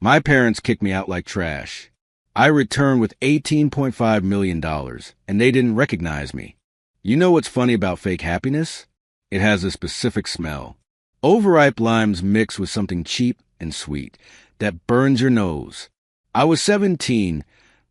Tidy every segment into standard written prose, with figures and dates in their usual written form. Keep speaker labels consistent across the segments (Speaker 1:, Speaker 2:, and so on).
Speaker 1: My parents kicked me out like trash. I returned with $18.5 million, and they didn't recognize me. You know what's funny about fake happiness? It has a specific smell. Overripe limes mixed with something cheap and sweet that burns your nose. I was 17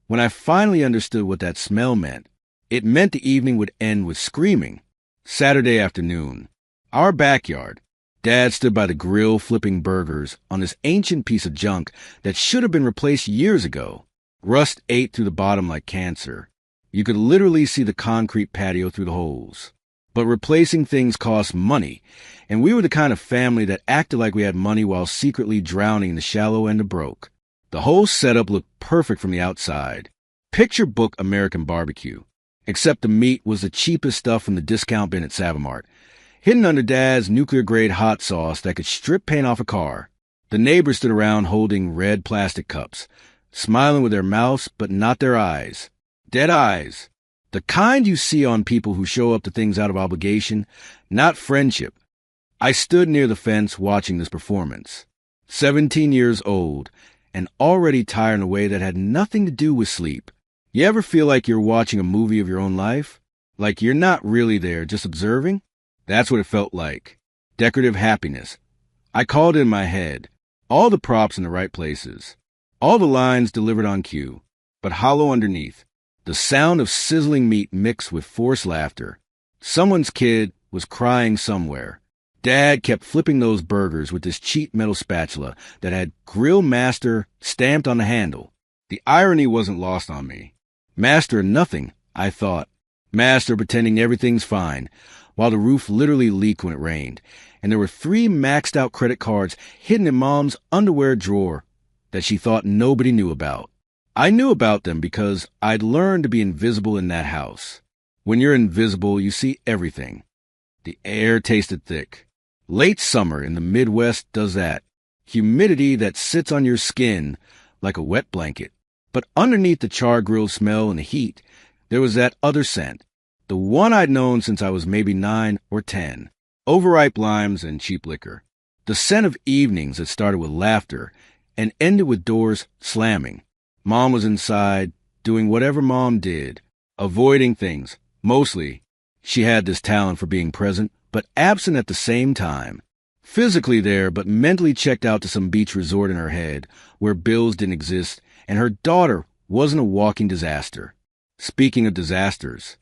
Speaker 1: when I finally understood what that smell meant. It meant the evening would end with screaming. Saturday afternoon. Our backyard. Dad stood by the grill flipping burgers on this ancient piece of junk that should have been replaced years ago. Rust ate through the bottom like cancer. You could literally see the concrete patio through the holes. But replacing things cost money, and we were the kind of family that acted like we had money while secretly drowning in the shallow end of broke. The whole setup looked perfect from the outside. Picture book American barbecue. Except the meat was the cheapest stuff from the discount bin at Savamart, hidden under Dad's nuclear-grade hot sauce that could strip paint off a car. The neighbors stood around holding red plastic cups, smiling with their mouths but not their eyes. Dead eyes. The kind you see on people who show up to things out of obligation, not friendship. I stood near the fence watching this performance. 17 years old, and already tired in a way that had nothing to do with sleep. You ever feel like you're watching a movie of your own life? Like you're not really there, just observing? That's what it felt like. Decorative happiness. I called it in my head. All the props in the right places. All the lines delivered on cue. But hollow underneath. The sound of sizzling meat mixed with forced laughter. Someone's kid was crying somewhere. Dad kept flipping those burgers with this cheap metal spatula that had Grill Master stamped on the handle. The irony wasn't lost on me. Master nothing, I thought. Master pretending everything's fine, while the roof literally leaked when it rained, and there were 3 maxed-out credit cards hidden in Mom's underwear drawer that she thought nobody knew about. I knew about them because I'd learned to be invisible in that house. When you're invisible, you see everything. The air tasted thick. Late summer in the Midwest does that. Humidity that sits on your skin like a wet blanket. But underneath the char grill smell and the heat, there was that other scent. The one I'd known since I was maybe 9 or 10. Overripe limes and cheap liquor. The scent of evenings that started with laughter and ended with doors slamming. Mom was inside, doing whatever Mom did, avoiding things. Mostly, she had this talent for being present, but absent at the same time. Physically there, but mentally checked out to some beach resort in her head, where bills didn't exist, and her daughter wasn't a walking disaster. Speaking of disasters,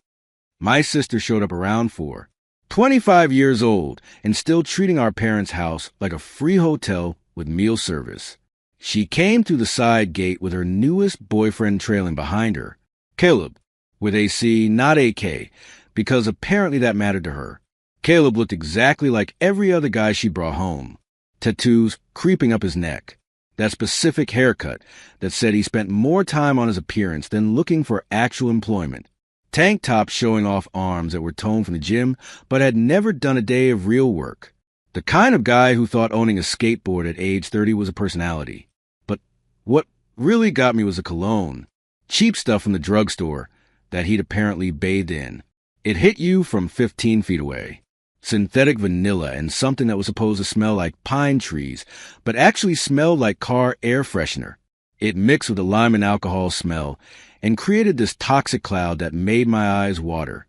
Speaker 1: my sister showed up around 4, 25 years old, and still treating our parents' house like a free hotel with meal service. She came through the side gate with her newest boyfriend trailing behind her, Caleb, with AC, not AK, because apparently that mattered to her. Caleb looked exactly like every other guy she brought home. Tattoos creeping up his neck. That specific haircut that said he spent more time on his appearance than looking for actual employment. Tank tops showing off arms that were toned from the gym but had never done a day of real work. The kind of guy who thought owning a skateboard at age 30 was a personality. But what really got me was the cologne. Cheap stuff from the drugstore that he'd apparently bathed in. It hit you from 15 feet away. Synthetic vanilla and something that was supposed to smell like pine trees, but actually smelled like car air freshener. It mixed with the lime and alcohol smell and created this toxic cloud that made my eyes water.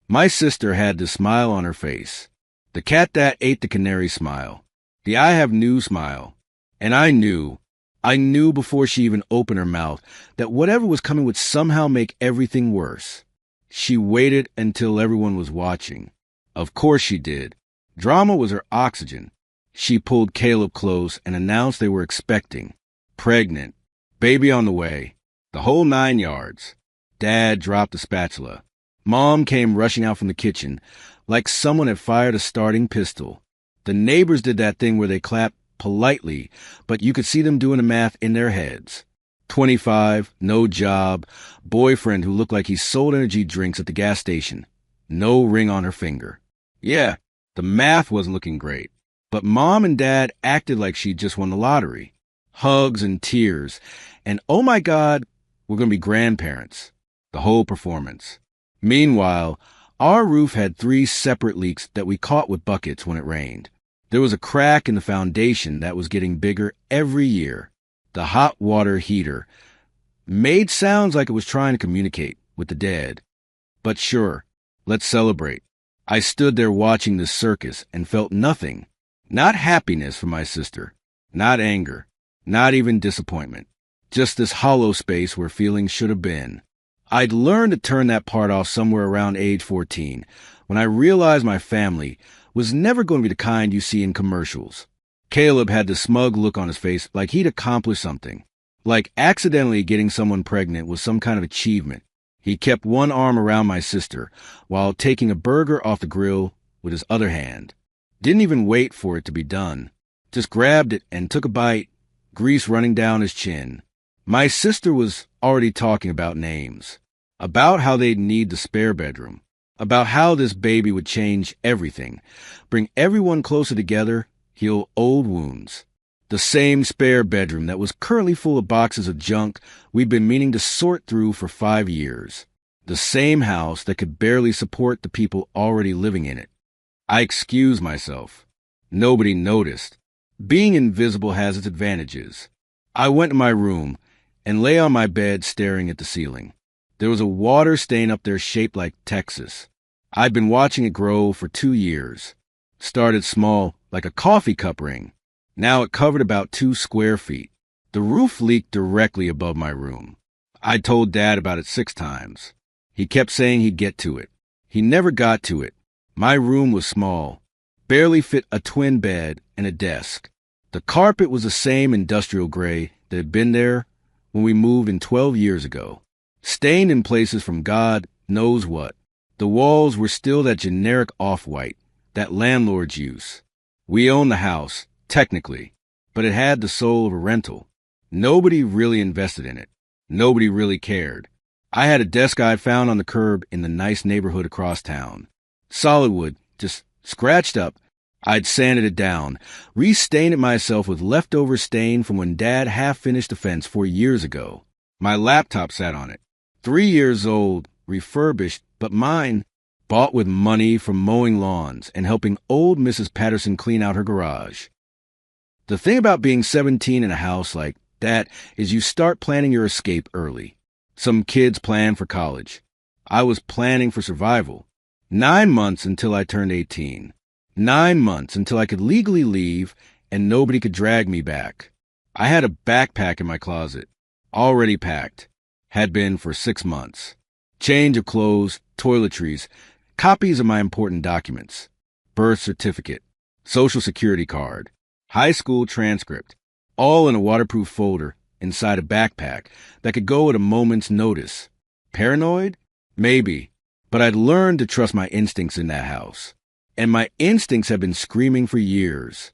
Speaker 1: My sister had this smile on her face. The cat that ate the canary smile. The I have new smile. And I knew before she even opened her mouth that whatever was coming would somehow make everything worse. She waited until everyone was watching. Of course she did. Drama was her oxygen. She pulled Caleb close and announced they were expecting. Pregnant. Baby on the way. The whole 9 yards. Dad dropped the spatula. Mom came rushing out from the kitchen like someone had fired a starting pistol. The neighbors did that thing where they clapped politely, but you could see them doing the math in their heads. 25, no job, boyfriend who looked like he sold energy drinks at the gas station. No ring on her finger. Yeah, the math wasn't looking great. But Mom and Dad acted like she'd just won the lottery. Hugs and tears. And oh my God, we're going to be grandparents. The whole performance. Meanwhile, our roof had 3 separate leaks that we caught with buckets when it rained. There was a crack in the foundation that was getting bigger every year. The hot water heater made sounds like it was trying to communicate with the dead. But sure, let's celebrate. I stood there watching this circus and felt nothing. Not happiness for my sister, not anger, not even disappointment. Just this hollow space where feelings should have been. I'd learned to turn that part off somewhere around age 14, when I realized my family was never going to be the kind you see in commercials. Caleb had this smug look on his face like he'd accomplished something. Like accidentally getting someone pregnant was some kind of achievement. He kept one arm around my sister while taking a burger off the grill with his other hand. Didn't even wait for it to be done. Just grabbed it and took a bite, grease running down his chin. My sister was already talking about names, about how they'd need the spare bedroom, about how this baby would change everything, bring everyone closer together, heal old wounds. The same spare bedroom that was currently full of boxes of junk we'd been meaning to sort through for 5 years. The same house that could barely support the people already living in it. I excused myself. Nobody noticed. Being invisible has its advantages. I went to my room and lay on my bed staring at the ceiling. There was a water stain up there shaped like Texas. I'd been watching it grow for 2 years. Started small, like a coffee cup ring. Now it covered about 2 square feet. The roof leaked directly above my room. I told Dad about it 6 times. He kept saying he'd get to it. He never got to it. My room was small, barely fit a twin bed and a desk. The carpet was the same industrial gray that had been there when we moved in 12 years ago. Stained in places from God knows what. The walls were still that generic off-white, that landlord's use. We owned the house, technically, but it had the soul of a rental. Nobody really invested in it. Nobody really cared. I had a desk I'd found on the curb in the nice neighborhood across town. Solid wood, just scratched up. I'd sanded it down, re-stained it myself with leftover stain from when Dad half-finished the fence 4 years ago. My laptop sat on it. 3 years old, refurbished, but mine. Bought with money from mowing lawns and helping old Mrs. Patterson clean out her garage. The thing about being 17 in a house like that is you start planning your escape early. Some kids plan for college. I was planning for survival. 9 months until I turned 18. 9 months until I could legally leave and nobody could drag me back. I had a backpack in my closet, already packed, had been for 6 months. Change of clothes, toiletries, copies of my important documents, birth certificate, social security card, high school transcript, all in a waterproof folder inside a backpack that could go at a moment's notice. Paranoid? Maybe, but I'd learned to trust my instincts in that house. And my instincts had been screaming for years.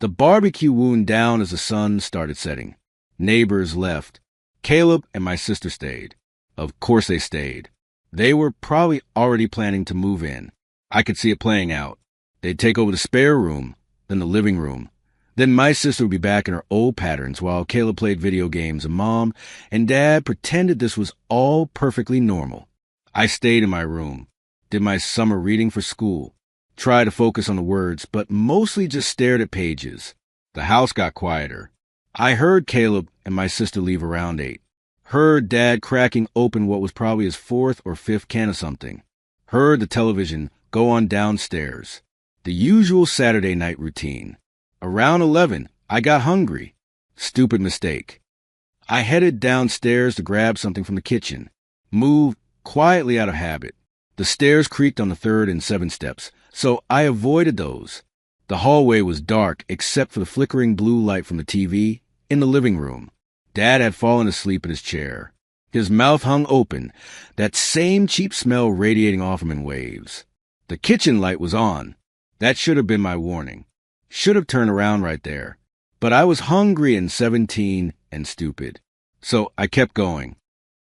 Speaker 1: The barbecue wound down as the sun started setting. Neighbors left. Caleb and my sister stayed. Of course they stayed. They were probably already planning to move in. I could see it playing out. They'd take over the spare room, then the living room. Then my sister would be back in her old patterns while Caleb played video games and Mom and Dad pretended this was all perfectly normal. I stayed in my room, did my summer reading for school, tried to focus on the words, but mostly just stared at pages. The house got quieter. I heard Caleb and my sister leave around 8. Heard Dad cracking open what was probably his 4th or 5th can of something. Heard the television go on downstairs. The usual Saturday night routine. Around 11, I got hungry. Stupid mistake. I headed downstairs to grab something from the kitchen. Moved quietly out of habit. The stairs creaked on the 3rd and 7th steps, so I avoided those. The hallway was dark except for the flickering blue light from the TV in the living room. Dad had fallen asleep in his chair. His mouth hung open, that same cheap smell radiating off him in waves. The kitchen light was on. That should have been my warning. Should have turned around right there. But I was hungry and 17 and stupid. So I kept going.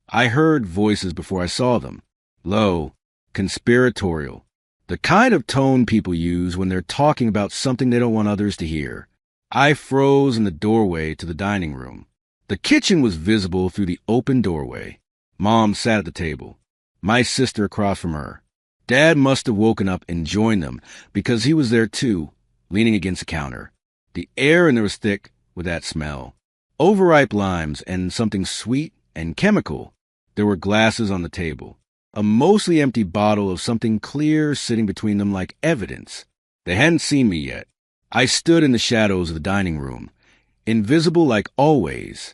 Speaker 1: I heard voices before I saw them. Low, conspiratorial. The kind of tone people use when they're talking about something they don't want others to hear. I froze in the doorway to the dining room. The kitchen was visible through the open doorway. Mom sat at the table. My sister across from her. Dad must have woken up and joined them because he was there too, leaning against the counter. The air in there was thick with that smell. Overripe limes and something sweet and chemical. There were glasses on the table. A mostly empty bottle of something clear sitting between them like evidence. They hadn't seen me yet. I stood in the shadows of the dining room, invisible like always.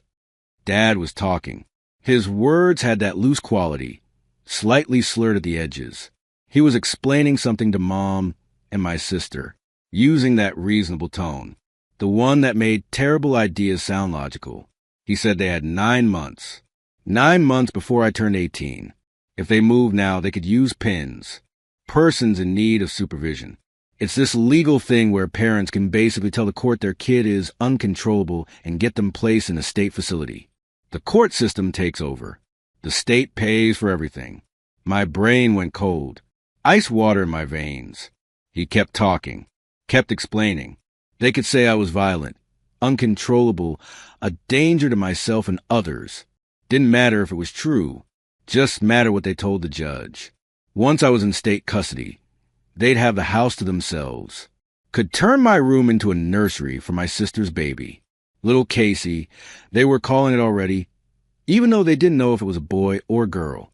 Speaker 1: Dad was talking. His words had that loose quality, slightly slurred at the edges. He was explaining something to Mom and my sister, using that reasonable tone, the one that made terrible ideas sound logical. He said they had 9 months. 9 months before I turned 18. If they moved now, they could use pins. Persons in need of supervision. It's this legal thing where parents can basically tell the court their kid is uncontrollable and get them placed in a state facility. The court system takes over. The state pays for everything. My brain went cold. Ice water in my veins. He kept talking, kept explaining. They could say I was violent, uncontrollable, a danger to myself and others. Didn't matter if it was true. Just mattered what they told the judge. Once I was in state custody, they'd have the house to themselves. Could turn my room into a nursery for my sister's baby. Little Casey, they were calling it already, even though they didn't know if it was a boy or girl.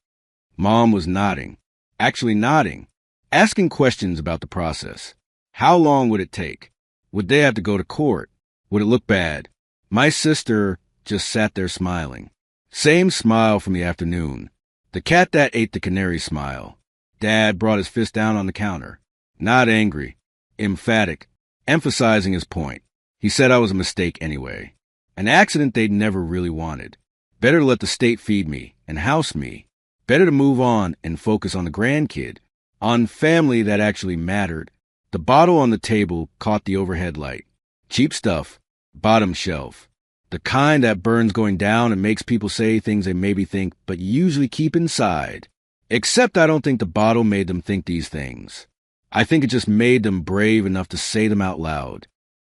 Speaker 1: Mom was nodding, actually nodding, asking questions about the process. How long would it take? Would they have to go to court? Would it look bad? My sister just sat there smiling. Same smile from the afternoon. The cat that ate the canary smile. Dad brought his fist down on the counter. Not angry. Emphatic. Emphasizing his point. He said I was a mistake anyway. An accident they'd never really wanted. Better to let the state feed me and house me. Better to move on and focus on the grandkid. On family that actually mattered. The bottle on the table caught the overhead light. Cheap stuff. Bottom shelf. The kind that burns going down and makes people say things they maybe think but usually keep inside. Except I don't think the bottle made them think these things. I think it just made them brave enough to say them out loud.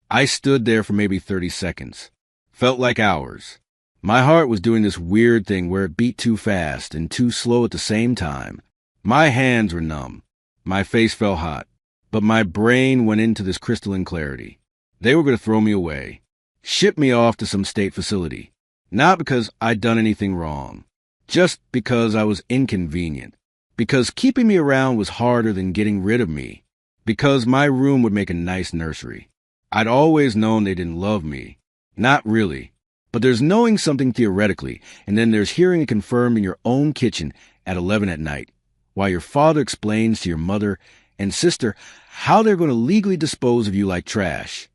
Speaker 1: I stood there for maybe 30 seconds. Felt like hours. My heart was doing this weird thing where it beat too fast and too slow at the same time. My hands were numb. My face felt hot. But my brain went into this crystalline clarity. They were going to throw me away. Ship me off to some state facility. Not because I'd done anything wrong. Just because I was inconvenient. Because keeping me around was harder than getting rid of me. Because my room would make a nice nursery. I'd always known they didn't love me. Not really. But there's knowing something theoretically, and then there's hearing it confirmed in your own kitchen at 11 at night, while your father explains to your mother and sister how they're going to legally dispose of you like trash.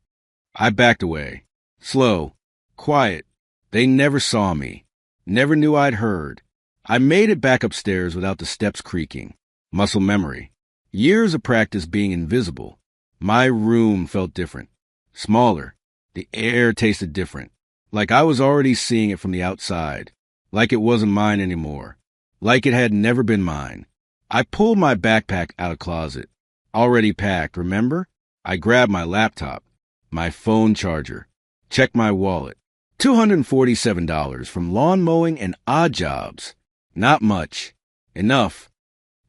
Speaker 1: I backed away. Slow. Quiet. They never saw me. Never knew I'd heard. I made it back upstairs without the steps creaking. Muscle memory. Years of practice being invisible. My room felt different. Smaller. The air tasted different. Like I was already seeing it from the outside. Like it wasn't mine anymore. Like it had never been mine. I pulled my backpack out of closet. Already packed, remember? I grabbed my laptop. My phone charger. Checked my wallet. $247 from lawn mowing and odd jobs. Not much. Enough.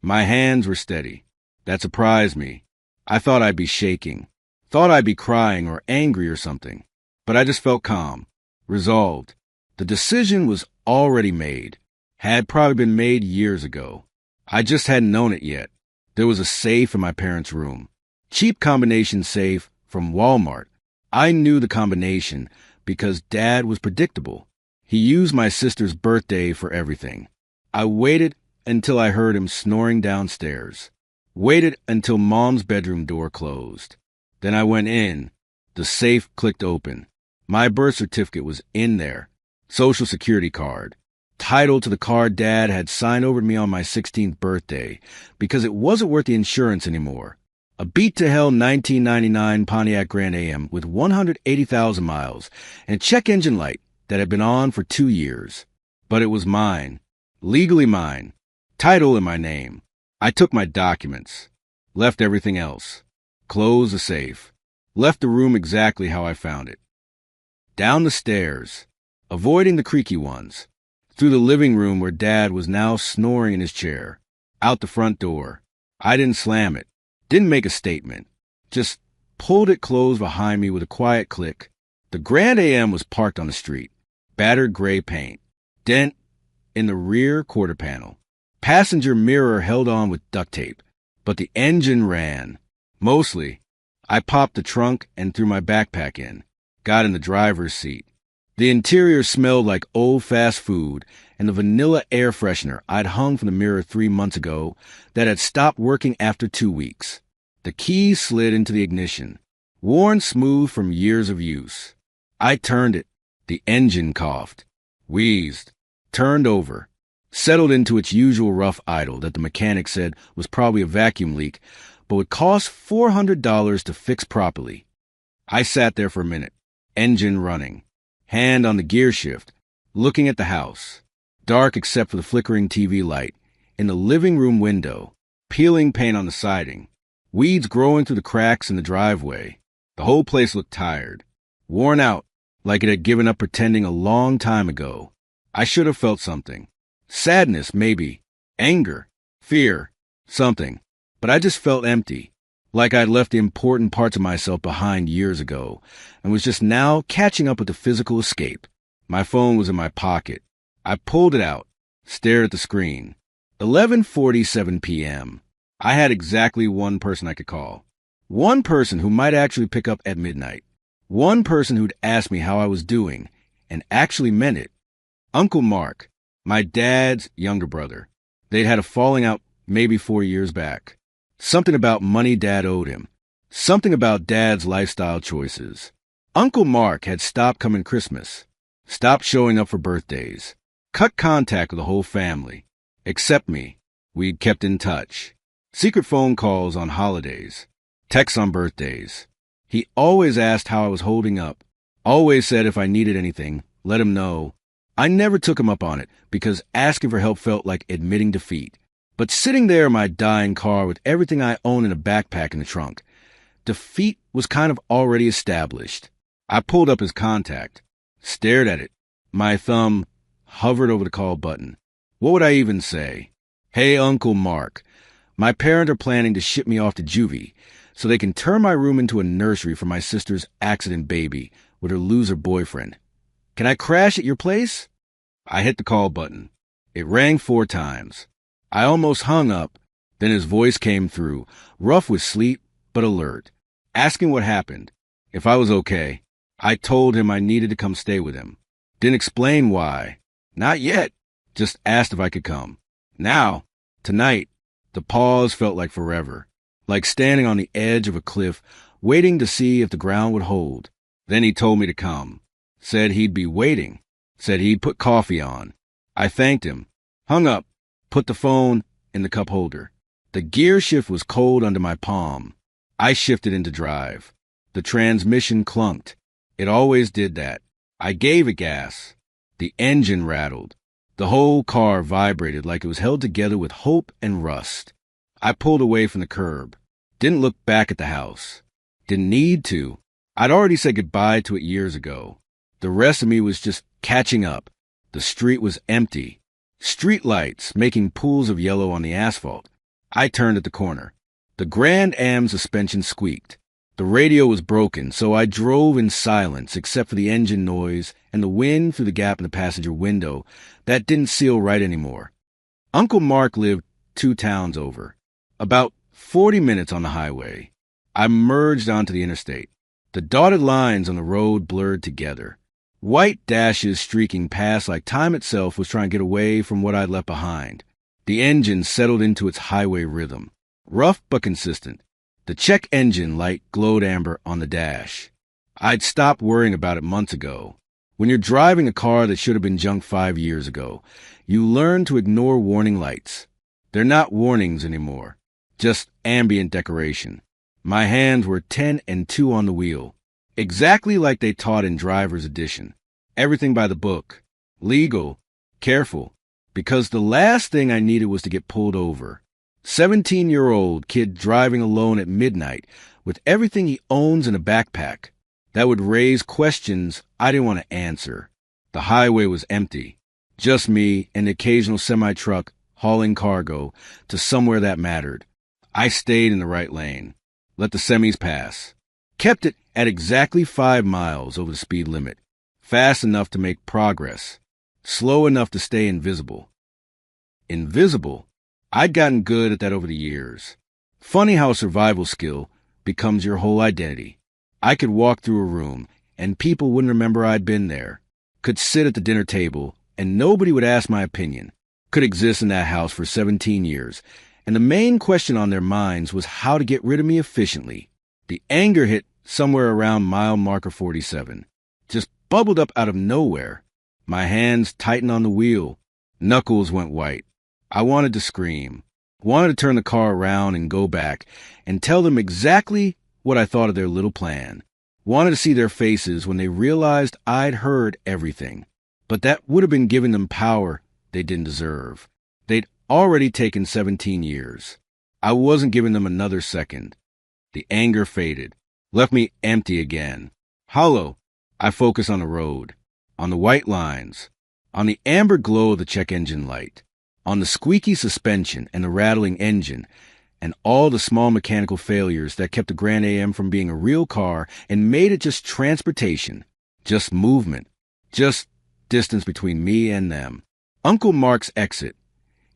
Speaker 1: My hands were steady. That surprised me. I thought I'd be shaking. Thought I'd be crying or angry or something. But I just felt calm. Resolved. The decision was already made. Had probably been made years ago. I just hadn't known it yet. There was a safe in my parents' room. Cheap combination safe from Walmart. I knew the combination because Dad was predictable. He used my sister's birthday for everything. I waited until I heard him snoring downstairs. Waited until Mom's bedroom door closed. Then I went in. The safe clicked open. My birth certificate was in there. Social Security card. Title to the card Dad had signed over to me on my 16th birthday because it wasn't worth the insurance anymore. A beat-to-hell 1999 Pontiac Grand Am with 180,000 miles and a check engine light that had been on for 2 years. But it was mine. Legally mine. Title in my name. I took my documents. Left everything else. Closed the safe. Left the room exactly how I found it. Down the stairs. Avoiding the creaky ones. Through the living room where Dad was now snoring in his chair. Out the front door. I didn't slam it. Didn't make a statement. Just pulled it closed behind me with a quiet click. The Grand AM was parked on the street. battered gray paint, dent in the rear quarter panel. Passenger mirror held on with duct tape, but the engine ran. Mostly, I popped the trunk and threw my backpack in, got in the driver's seat. The interior smelled like old fast food and the vanilla air freshener I'd hung from the mirror 3 months ago that had stopped working after 2 weeks. The key slid into the ignition, worn smooth from years of use. I turned it. The engine coughed, wheezed, turned over, settled into its usual rough idle that the mechanic said was probably a vacuum leak, but would cost $400 to fix properly. I sat there for a minute, engine running, hand on the gear shift, looking at the house, dark except for the flickering TV light, in the living room window, peeling paint on the siding, weeds growing through the cracks in the driveway. The whole place looked tired, worn out, like it had given up pretending a long time ago. I should have felt something. Sadness, maybe. Anger. Fear. Something. But I just felt empty, like I'd left the important parts of myself behind years ago, and was just now catching up with the physical escape. My phone was in my pocket. I pulled it out, stared at the screen. 11:47 p.m. I had exactly one person I could call. One person who might actually pick up at midnight. One person who'd ask me how I was doing, and actually meant it. Uncle Mark, my dad's younger brother. They'd had a falling out maybe 4 years back. Something about money Dad owed him. Something about Dad's lifestyle choices. Uncle Mark had stopped coming Christmas, stopped showing up for birthdays, cut contact with the whole family. Except me. We'd kept in touch. Secret phone calls on holidays, texts on birthdays. He always asked how I was holding up, always said if I needed anything, let him know. I never took him up on it because asking for help felt like admitting defeat. But sitting there in my dying car with everything I own in a backpack in the trunk, defeat was kind of already established. I pulled up his contact, stared at it. My thumb hovered over the call button. What would I even say? Hey, Uncle Mark, my parents are planning to ship me off to juvie so they can turn my room into a nursery for my sister's accident baby with her loser boyfriend. Can I crash at your place? I hit the call button. It rang 4 times. I almost hung up. Then his voice came through, rough with sleep, but alert, asking what happened, if I was okay. I told him I needed to come stay with him. Didn't explain why. Not yet. Just asked if I could come. Now, tonight, the pause felt like forever, like standing on the edge of a cliff, waiting to see if the ground would hold. Then he told me to come. Said he'd be waiting. Said he'd put coffee on. I thanked him. Hung up. Put the phone in the cup holder. The gear shift was cold under my palm. I shifted into drive. The transmission clunked. It always did that. I gave it gas. The engine rattled. The whole car vibrated like it was held together with hope and rust. I pulled away from the curb. Didn't look back at the house. Didn't need to. I'd already said goodbye to it years ago. The rest of me was just catching up. The street was empty. Street lights making pools of yellow on the asphalt. I turned at the corner. The Grand Am suspension squeaked. The radio was broken, so I drove in silence except for the engine noise and the wind through the gap in the passenger window that didn't seal right anymore. Uncle Mark lived 2 towns over, about 40 minutes on the highway. I merged onto the interstate. The dotted lines on the road blurred together. White dashes streaking past like time itself was trying to get away from what I'd left behind. The engine settled into its highway rhythm, rough but consistent. The check engine light glowed amber on the dash. I'd stopped worrying about it months ago. When you're driving a car that should have been junk 5 years ago, you learn to ignore warning lights. They're not warnings anymore, just ambient decoration. My hands were 10 and 2 on the wheel. Exactly like they taught in driver's edition. Everything by the book. Legal. Careful. Because the last thing I needed was to get pulled over. 17-year-old kid driving alone at midnight with everything he owns in a backpack. That would raise questions I didn't want to answer. The highway was empty. Just me and the occasional semi-truck hauling cargo to somewhere that mattered. I stayed in the right lane. Let the semis pass. Kept it at exactly 5 miles over the speed limit. Fast enough to make progress. Slow enough to stay invisible. Invisible? I'd gotten good at that over the years. Funny how a survival skill becomes your whole identity. I could walk through a room, and people wouldn't remember I'd been there. Could sit at the dinner table, and nobody would ask my opinion. Could exist in that house for 17 years, and the main question on their minds was how to get rid of me efficiently. The anger hit somewhere around mile marker 47. Just bubbled up out of nowhere. My hands tightened on the wheel. Knuckles went white. I wanted to scream. Wanted to turn the car around and go back and tell them exactly what I thought of their little plan. Wanted to see their faces when they realized I'd heard everything. But that would have been giving them power they didn't deserve. They'd already taken 17 years. I wasn't giving them another second. The anger faded, left me empty again. Hollow. I focused on the road, on the white lines, on the amber glow of the check engine light, on the squeaky suspension and the rattling engine, and all the small mechanical failures that kept the Grand AM from being a real car and made it just transportation, just movement, just distance between me and them. Uncle Mark's exit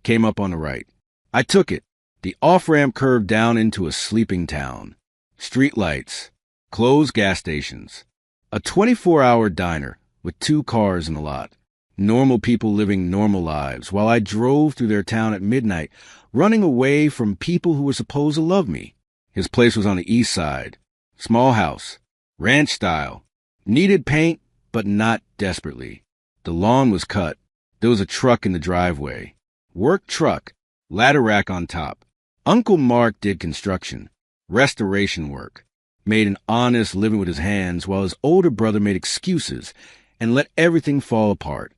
Speaker 1: came up on the right. I took it. The off-ramp curved down into a sleeping town. Street lights, closed gas stations, a 24-hour diner with 2 cars in the lot. Normal people living normal lives while I drove through their town at midnight, running away from people who were supposed to love me. His place was on the east side. Small house, ranch style. Needed paint, but not desperately. The lawn was cut. There was a truck in the driveway. Work truck, ladder rack on top. Uncle Mark did construction, restoration work, made an honest living with his hands while his older brother made excuses and let everything fall apart.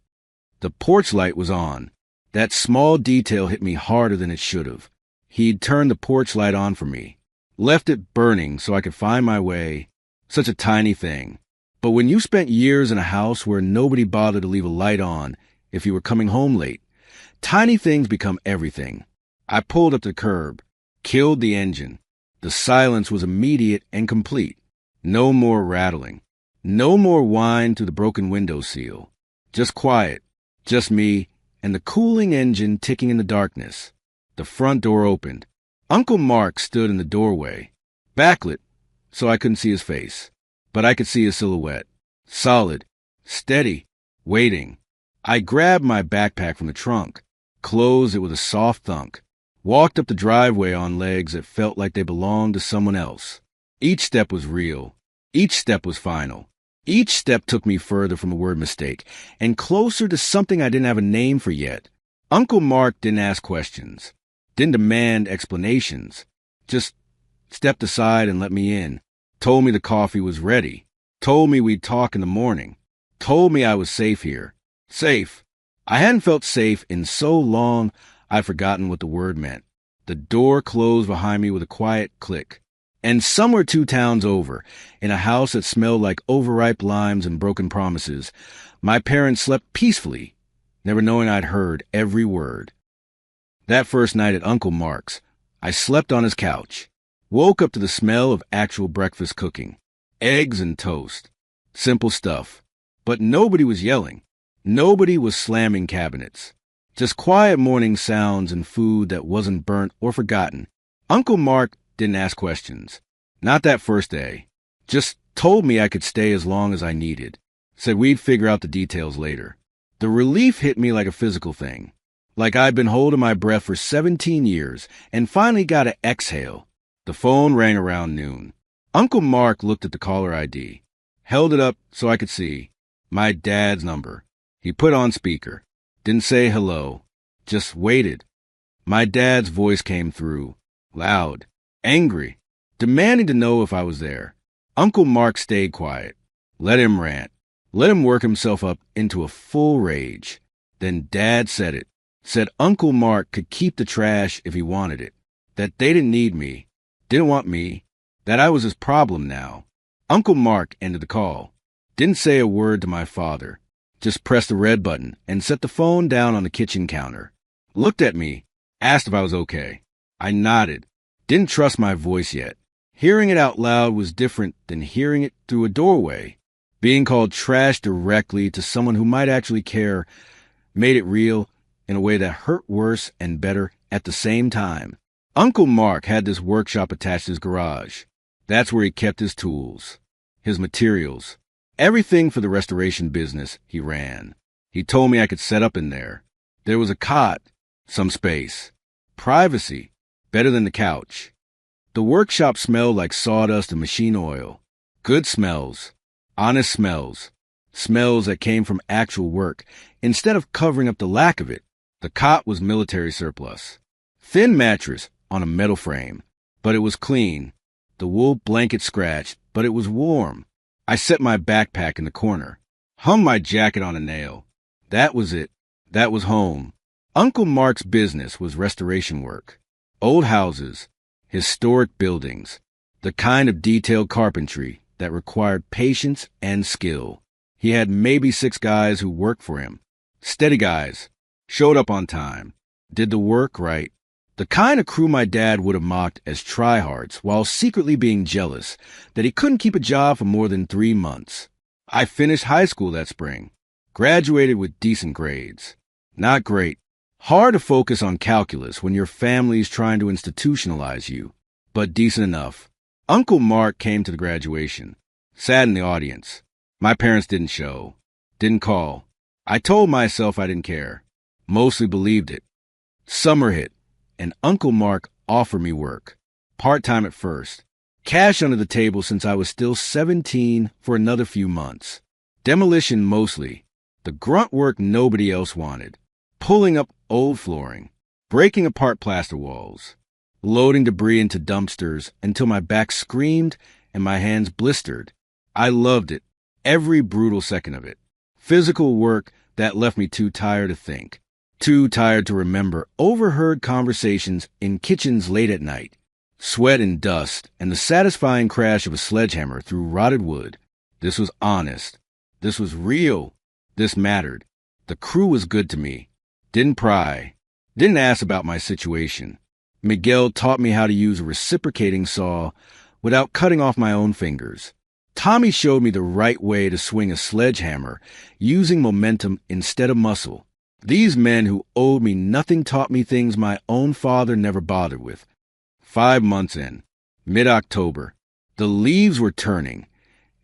Speaker 1: The porch light was on. That small detail hit me harder than it should have. He'd turned the porch light on for me, left it burning so I could find my way. Such a tiny thing. But when you spent years in a house where nobody bothered to leave a light on if you were coming home late, tiny things become everything. I pulled up the curb, killed the engine. The silence was immediate and complete. No more rattling. No more whine through the broken window seal. Just quiet. Just me and the cooling engine ticking in the darkness. The front door opened. Uncle Mark stood in the doorway, backlit, so I couldn't see his face. But I could see his silhouette. Solid, steady, waiting. I grabbed my backpack from the trunk, closed it with a soft thunk, walked up the driveway on legs that felt like they belonged to someone else. Each step was real. Each step was final. Each step took me further from a word mistake and closer to something I didn't have a name for yet. Uncle Mark didn't ask questions, didn't demand explanations, just stepped aside and let me in, told me the coffee was ready, told me we'd talk in the morning, told me I was safe here. Safe. I hadn't felt safe in so long I'd forgotten what the word meant. The door closed behind me with a quiet click. And somewhere 2 towns over, in a house that smelled like overripe limes and broken promises, my parents slept peacefully, never knowing I'd heard every word. That first night at Uncle Mark's, I slept on his couch, woke up to the smell of actual breakfast cooking, eggs and toast. Simple stuff. But nobody was yelling. Nobody was slamming cabinets. Just quiet morning sounds and food that wasn't burnt or forgotten. Uncle Mark didn't ask questions. Not that first day. Just told me I could stay as long as I needed. Said we'd figure out the details later. The relief hit me like a physical thing. Like I'd been holding my breath for 17 years and finally got to exhale. The phone rang around noon. Uncle Mark looked at the caller ID. Held it up so I could see. My dad's number. He put on speaker. Didn't say hello. Just waited. My dad's voice came through. Loud. Angry. Demanding to know if I was there. Uncle Mark stayed quiet. Let him rant. Let him work himself up into a full rage. Then Dad said it. Said Uncle Mark could keep the trash if he wanted it. That they didn't need me. Didn't want me. That I was his problem now. Uncle Mark ended the call. Didn't say a word to my father. Just pressed the red button and set the phone down on the kitchen counter. Looked at me. Asked if I was okay. I nodded. Didn't trust my voice yet. Hearing it out loud was different than hearing it through a doorway. Being called trash directly to someone who might actually care made it real in a way that hurt worse and better at the same time. Uncle Mark had this workshop attached to his garage. That's where he kept his tools, his materials, everything for the restoration business he ran. He told me I could set up in there. There was a cot, some space, privacy, better than the couch. The workshop smelled like sawdust and machine oil. Good smells, honest smells, smells that came from actual work, instead of covering up the lack of it. The cot was military surplus. Thin mattress on a metal frame, but it was clean. The wool blanket scratched, but it was warm. I set my backpack in the corner, hung my jacket on a nail. That was it. That was home. Uncle Mark's business was restoration work. Old houses, historic buildings, the kind of detailed carpentry that required patience and skill. He had maybe 6 guys who worked for him. Steady guys. Showed up on time. Did the work right. The kind of crew my dad would have mocked as tryhards while secretly being jealous that he couldn't keep a job for more than 3 months. I finished high school that spring. Graduated with decent grades. Not great. Hard to focus on calculus when your family's trying to institutionalize you, but decent enough. Uncle Mark came to the graduation. Sat in the audience. My parents didn't show. Didn't call. I told myself I didn't care. Mostly believed it. Summer hit, and Uncle Mark offered me work. Part-time at first. Cash under the table since I was still 17 for another few months. Demolition mostly. The grunt work nobody else wanted. Pulling up old flooring. Breaking apart plaster walls. Loading debris into dumpsters until my back screamed and my hands blistered. I loved it. Every brutal second of it. Physical work that left me too tired to think. Too tired to remember overheard conversations in kitchens late at night. Sweat and dust and the satisfying crash of a sledgehammer through rotted wood. This was honest. This was real. This mattered. The crew was good to me. Didn't pry. Didn't ask about my situation. Miguel taught me how to use a reciprocating saw without cutting off my own fingers. Tommy showed me the right way to swing a sledgehammer using momentum instead of muscle. These men who owed me nothing taught me things my own father never bothered with. 5 months in, mid-October, the leaves were turning,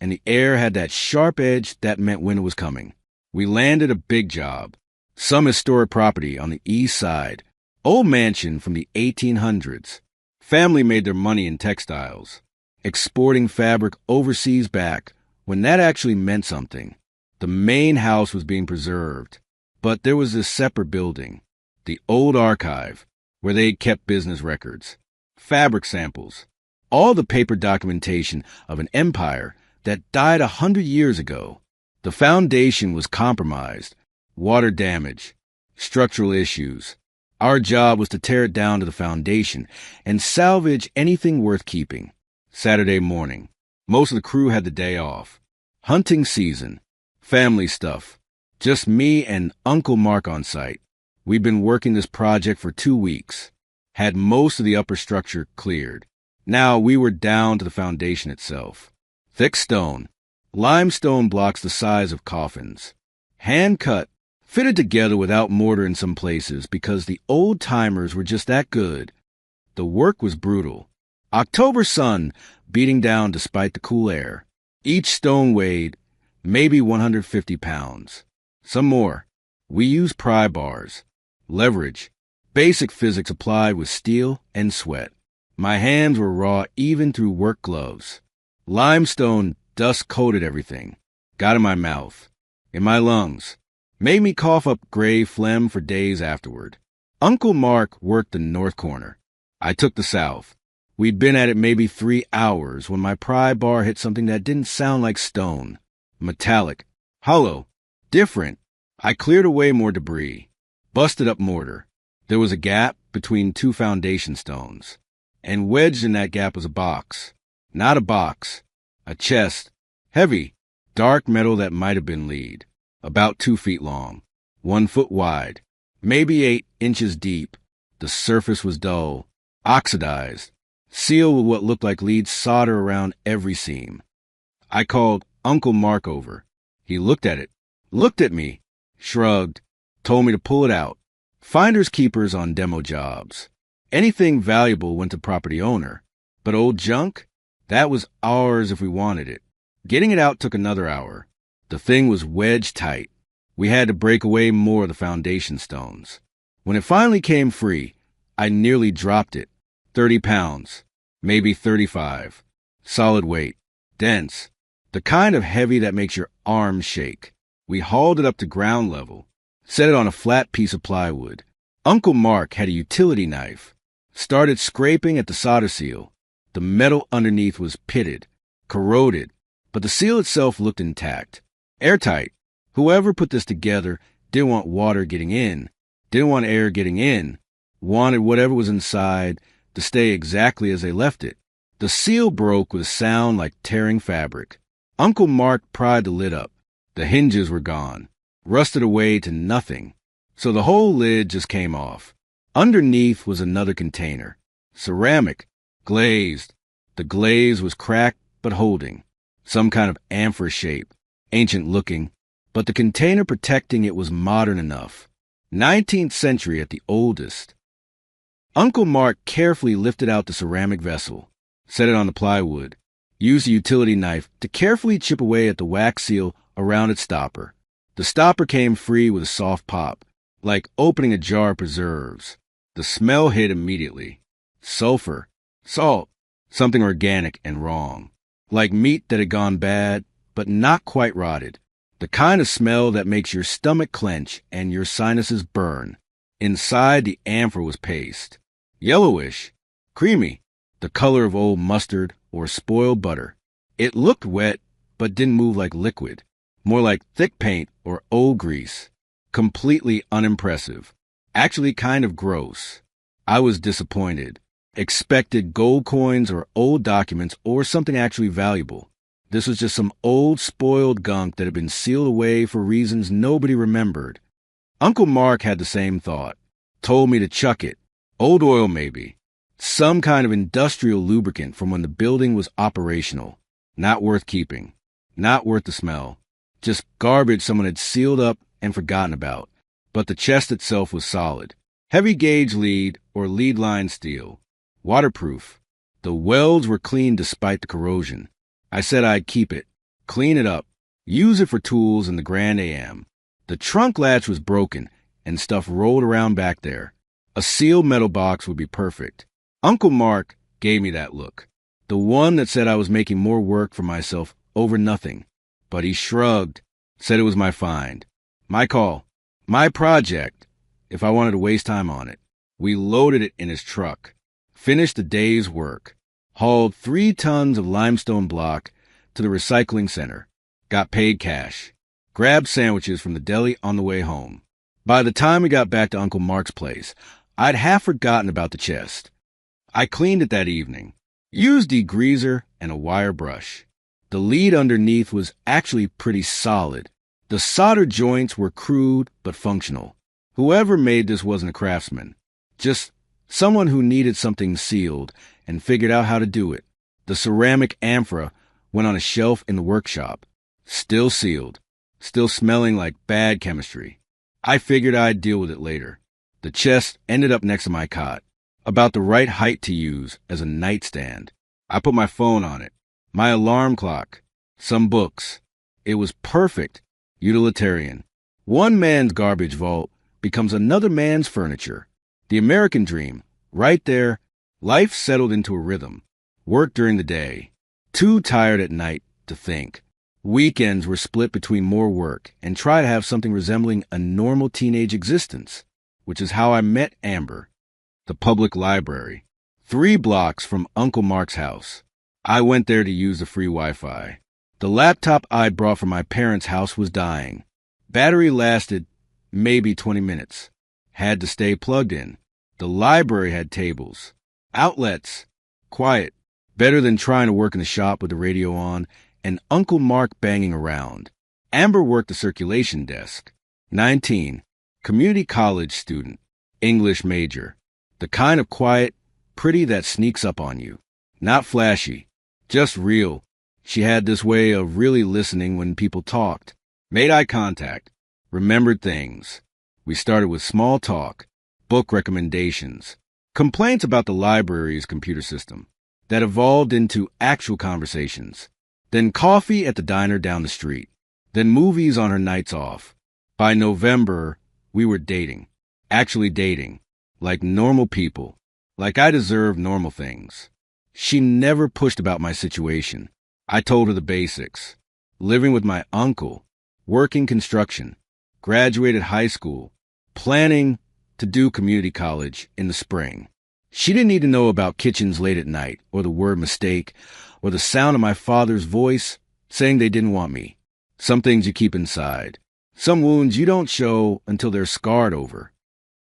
Speaker 1: and the air had that sharp edge that meant winter was coming. We landed a big job. Some historic property on the east side. Old mansion from the 1800s. Family made their money in textiles. Exporting fabric overseas back when that actually meant something. The main house was being preserved. But there was this separate building, the old archive, where they kept business records, fabric samples, all the paper documentation of an empire that died 100 years ago. The foundation was compromised, water damage, structural issues. Our job was to tear it down to the foundation and salvage anything worth keeping. Saturday morning. Most of the crew had the day off. Hunting season. Family stuff. Just me and Uncle Mark on site. We'd been working this project for 2 weeks. Had most of the upper structure cleared. Now we were down to the foundation itself. Thick stone. Limestone blocks the size of coffins. Hand cut. Fitted together without mortar in some places because the old-timers were just that good. The work was brutal. October sun beating down despite the cool air. Each stone weighed maybe 150 pounds. Some more. We used pry bars. Leverage. Basic physics applied with steel and sweat. My hands were raw even through work gloves. Limestone dust-coated everything. Got in my mouth. In my lungs. Made me cough up gray phlegm for days afterward. Uncle Mark worked the north corner. I took the south. We'd been at it maybe 3 hours when my pry bar hit something that didn't sound like stone. Metallic. Hollow. Different. I cleared away more debris. Busted up mortar. There was a gap between 2 foundation stones. And wedged in that gap was a box. Not a box. A chest. Heavy. Dark metal that might have been lead. About 2 feet long. 1 foot wide. Maybe 8 inches deep. The surface was dull. Oxidized. Sealed with what looked like lead solder around every seam. I called Uncle Mark over. He looked at it, looked at me, shrugged, told me to pull it out. Finders keepers on demo jobs. Anything valuable went to property owner. But old junk? That was ours if we wanted it. Getting it out took another hour. The thing was wedged tight. We had to break away more of the foundation stones. When it finally came free, I nearly dropped it. 30 pounds, maybe 35. Solid weight, dense, the kind of heavy that makes your arms shake. We hauled it up to ground level, set it on a flat piece of plywood. Uncle Mark had a utility knife, started scraping at the solder seal. The metal underneath was pitted, corroded, but the seal itself looked intact, airtight. Whoever put this together didn't want water getting in, didn't want air getting in, wanted whatever was inside to stay exactly as they left it. The seal broke with a sound like tearing fabric. Uncle Mark pried the lid up. The hinges were gone, rusted away to nothing, so the whole lid just came off. Underneath was another container, ceramic, glazed. The glaze was cracked but holding, some kind of amphora shape, ancient looking, but the container protecting it was modern enough. 19th century at the oldest. Uncle Mark carefully lifted out the ceramic vessel, set it on the plywood, used a utility knife to carefully chip away at the wax seal around its stopper. The stopper came free with a soft pop, like opening a jar of preserves. The smell hit immediately. Sulfur, salt, something organic and wrong. Like meat that had gone bad, but not quite rotted. The kind of smell that makes your stomach clench and your sinuses burn. Inside, the amphora was paste. Yellowish, creamy, the color of old mustard or spoiled butter. It looked wet, but didn't move like liquid. More like thick paint or old grease. Completely unimpressive. Actually kind of gross. I was disappointed. Expected gold coins or old documents or something actually valuable. This was just some old, spoiled gunk that had been sealed away for reasons nobody remembered. Uncle Mark had the same thought. Told me to chuck it. Old oil, maybe. Some kind of industrial lubricant from when the building was operational. Not worth keeping. Not worth the smell. Just garbage someone had sealed up and forgotten about. But the chest itself was solid. Heavy gauge lead or lead line steel. Waterproof. The welds were clean despite the corrosion. I said I'd keep it. Clean it up. Use it for tools in the Grand AM. The trunk latch was broken and stuff rolled around back there. A sealed metal box would be perfect. Uncle Mark gave me that look. The one that said I was making more work for myself over nothing. But he shrugged, said it was my find. My call. My project, if I wanted to waste time on it. We loaded it in his truck. Finished the day's work. Hauled 3 tons of limestone block to the recycling center. Got paid cash. Grabbed sandwiches from the deli on the way home. By the time we got back to Uncle Mark's place, I'd half forgotten about the chest. I cleaned it that evening. Used degreaser and a wire brush. The lead underneath was actually pretty solid. The solder joints were crude but functional. Whoever made this wasn't a craftsman. Just someone who needed something sealed and figured out how to do it. The ceramic amphora went on a shelf in the workshop. Still sealed. Still smelling like bad chemistry. I figured I'd deal with it later. The chest ended up next to my cot, about the right height to use as a nightstand. I put my phone on it, my alarm clock, some books. It was perfect, utilitarian. One man's garbage vault becomes another man's furniture. The American dream, right there. Life settled into a rhythm. Work during the day. Too tired at night to think. Weekends were split between more work and try to have something resembling a normal teenage existence, which is how I met Amber. The public library, 3 blocks from Uncle Mark's house. I went there to use the free Wi-Fi. The laptop I'd brought from my parents' house was dying. Battery lasted maybe 20 minutes. Had to stay plugged in. The library had tables. Outlets. Quiet. Better than trying to work in the shop with the radio on and Uncle Mark banging around. Amber worked the circulation desk. 19. Community college student. English major. The kind of quiet, pretty that sneaks up on you. Not flashy. Just real. She had this way of really listening when people talked, made eye contact, remembered things. We started with small talk, book recommendations, complaints about the library's computer system that evolved into actual conversations, then coffee at the diner down the street, then movies on her nights off. By November, we were dating, actually dating, like normal people, like I deserved normal things. She never pushed about my situation. I told her the basics. Living with my uncle, working construction, graduated high school, planning to do community college in the spring. She didn't need to know about kitchens late at night, or the word mistake, or the sound of my father's voice saying they didn't want me. Some things you keep inside. Some wounds you don't show until they're scarred over.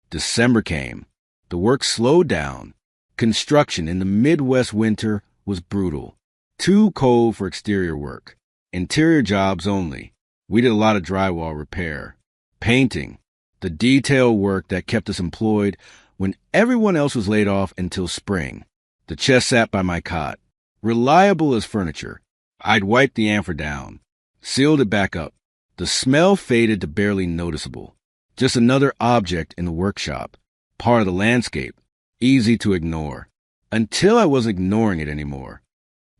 Speaker 1: December came. The work slowed down. Construction in the Midwest winter was brutal. Too cold for exterior work. Interior jobs only. We did a lot of drywall repair. Painting. The detail work that kept us employed when everyone else was laid off until spring. The chest sat by my cot. Reliable as furniture. I'd wiped the amphora down. Sealed it back up. The smell faded to barely noticeable. Just another object in the workshop. Part of the landscape. Easy to ignore. Until I wasn't ignoring it anymore.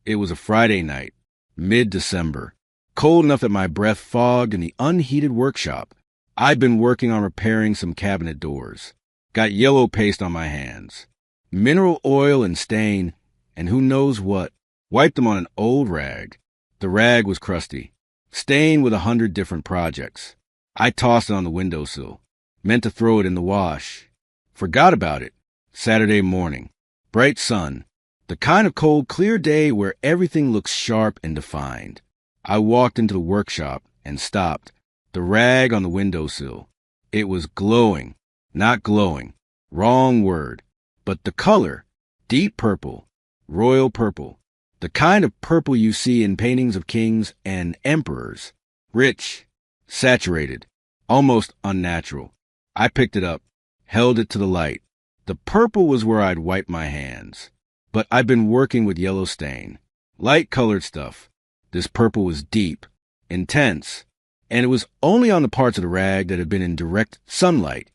Speaker 1: It was a Friday night, mid-December. Cold enough that my breath fogged in the unheated workshop. I'd been working on repairing some cabinet doors. Got yellow paste on my hands. Mineral oil and stain, and who knows what. Wiped them on an old rag. The rag was crusty. Stained with 100 different projects. I tossed it on the windowsill. Meant to throw it in the wash. Forgot about it. Saturday morning. Bright sun. The kind of cold, clear day where everything looks sharp and defined. I walked into the workshop and stopped. The rag on the windowsill. It was glowing. Not glowing. Wrong word. But the color. Deep purple. Royal purple. The kind of purple you see in paintings of kings and emperors. Rich. Saturated. Almost unnatural. I picked it up. Held it to the light. The purple was where I'd wiped my hands. But I'd been working with yellow stain. Light-colored stuff. This purple was deep. Intense. And it was only on the parts of the rag that had been in direct sunlight.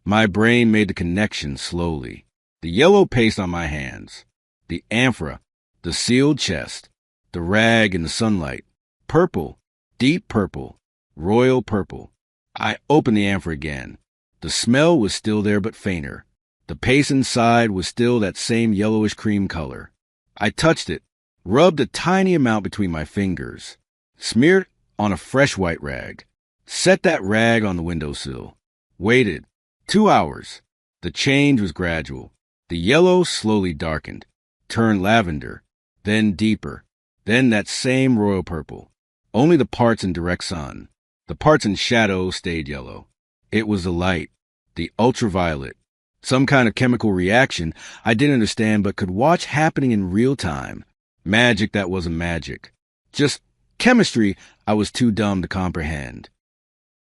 Speaker 1: My brain made the connection slowly. The yellow paste on my hands. The amphora. The sealed chest. The rag in the sunlight. Purple. Deep purple. Royal purple. I opened the amphora again. The smell was still there but fainter. The paste inside was still that same yellowish cream color. I touched it, rubbed a tiny amount between my fingers, smeared on a fresh white rag, set that rag on the windowsill, waited. 2 hours. The change was gradual. The yellow slowly darkened, turned lavender, then deeper, then that same royal purple. Only the parts in direct sun. The parts in shadow stayed yellow. It was the light, the ultraviolet. Some kind of chemical reaction I didn't understand but could watch happening in real time. Magic that wasn't magic. Just chemistry I was too dumb to comprehend.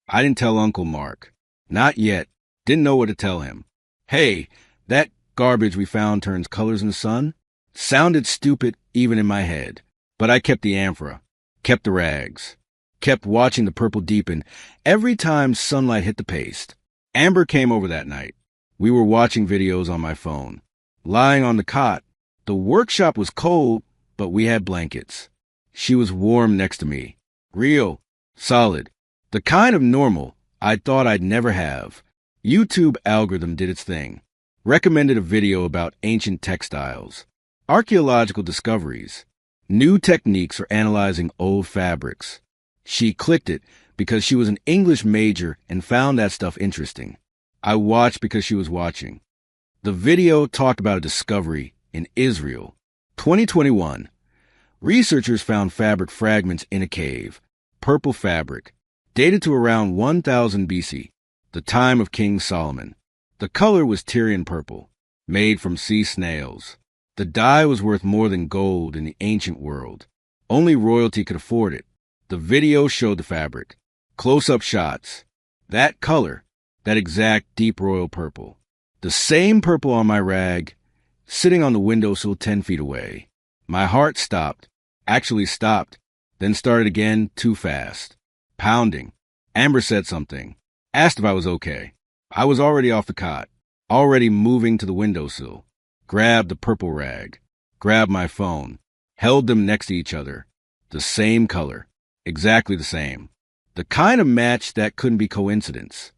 Speaker 1: I didn't tell Uncle Mark. Not yet. Didn't know what to tell him. Hey, that garbage we found turns colors in the sun? Sounded stupid even in my head. But I kept the amphora. Kept the rags. Kept watching the purple deepen every time sunlight hit the paste. Amber came over that night. We were watching videos on my phone. Lying on the cot. The workshop was cold, but we had blankets. She was warm next to me. Real. Solid. The kind of normal I thought I'd never have. YouTube algorithm did its thing. Recommended a video about ancient textiles. Archaeological discoveries. New techniques for analyzing old fabrics. She clicked it because she was an English major and found that stuff interesting. I watched because she was watching. The video talked about a discovery in Israel. 2021. Researchers found fabric fragments in a cave. Purple fabric. Dated to around 1000 BC, the time of King Solomon. The color was Tyrian purple, made from sea snails. The dye was worth more than gold in the ancient world. Only royalty could afford it. The video showed the fabric. Close-up shots. That color. That exact deep royal purple. The same purple on my rag, sitting on the windowsill 10 feet away. My heart stopped. Actually stopped, then started again too fast. Pounding. Amber said something. Asked if I was okay. I was already off the cot, already moving to the windowsill. Grabbed the purple rag. Grabbed my phone. Held them next to each other. The same color. Exactly the same. The kind of match that couldn't be coincidence.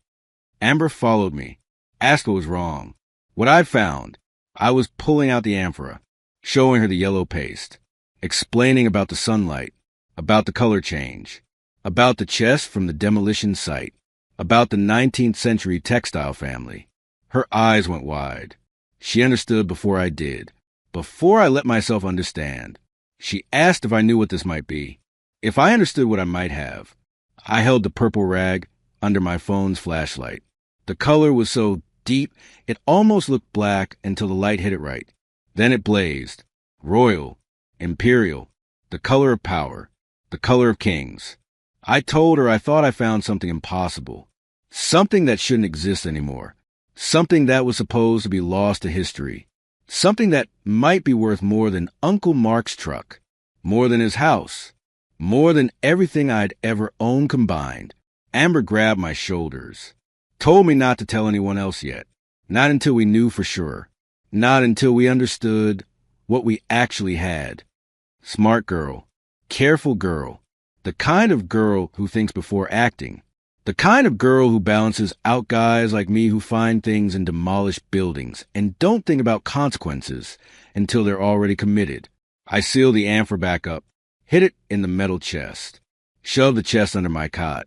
Speaker 1: Amber followed me. Asked what was wrong. What I found. I was pulling out the amphora, showing her the yellow paste, explaining about the sunlight, about the color change, about the chest from the demolition site, about the 19th century textile family. Her eyes went wide. She understood before I did, before I let myself understand. She asked if I knew what this might be, if I understood what I might have. I held the purple rag under my phone's flashlight. The color was so deep, it almost looked black until the light hit it right. Then it blazed. Royal, imperial, the color of power, the color of kings. I told her I thought I found something impossible, something that shouldn't exist anymore, something that was supposed to be lost to history, something that might be worth more than Uncle Mark's truck, more than his house, more than everything I'd ever owned combined. Amber grabbed my shoulders, told me not to tell anyone else yet, not until we knew for sure, not until we understood what we actually had. Smart girl, careful girl, the kind of girl who thinks before acting, the kind of girl who balances out guys like me who find things in demolished buildings and don't think about consequences until they're already committed. I sealed the amphora back up, hid it in the metal chest, shoved the chest under my cot,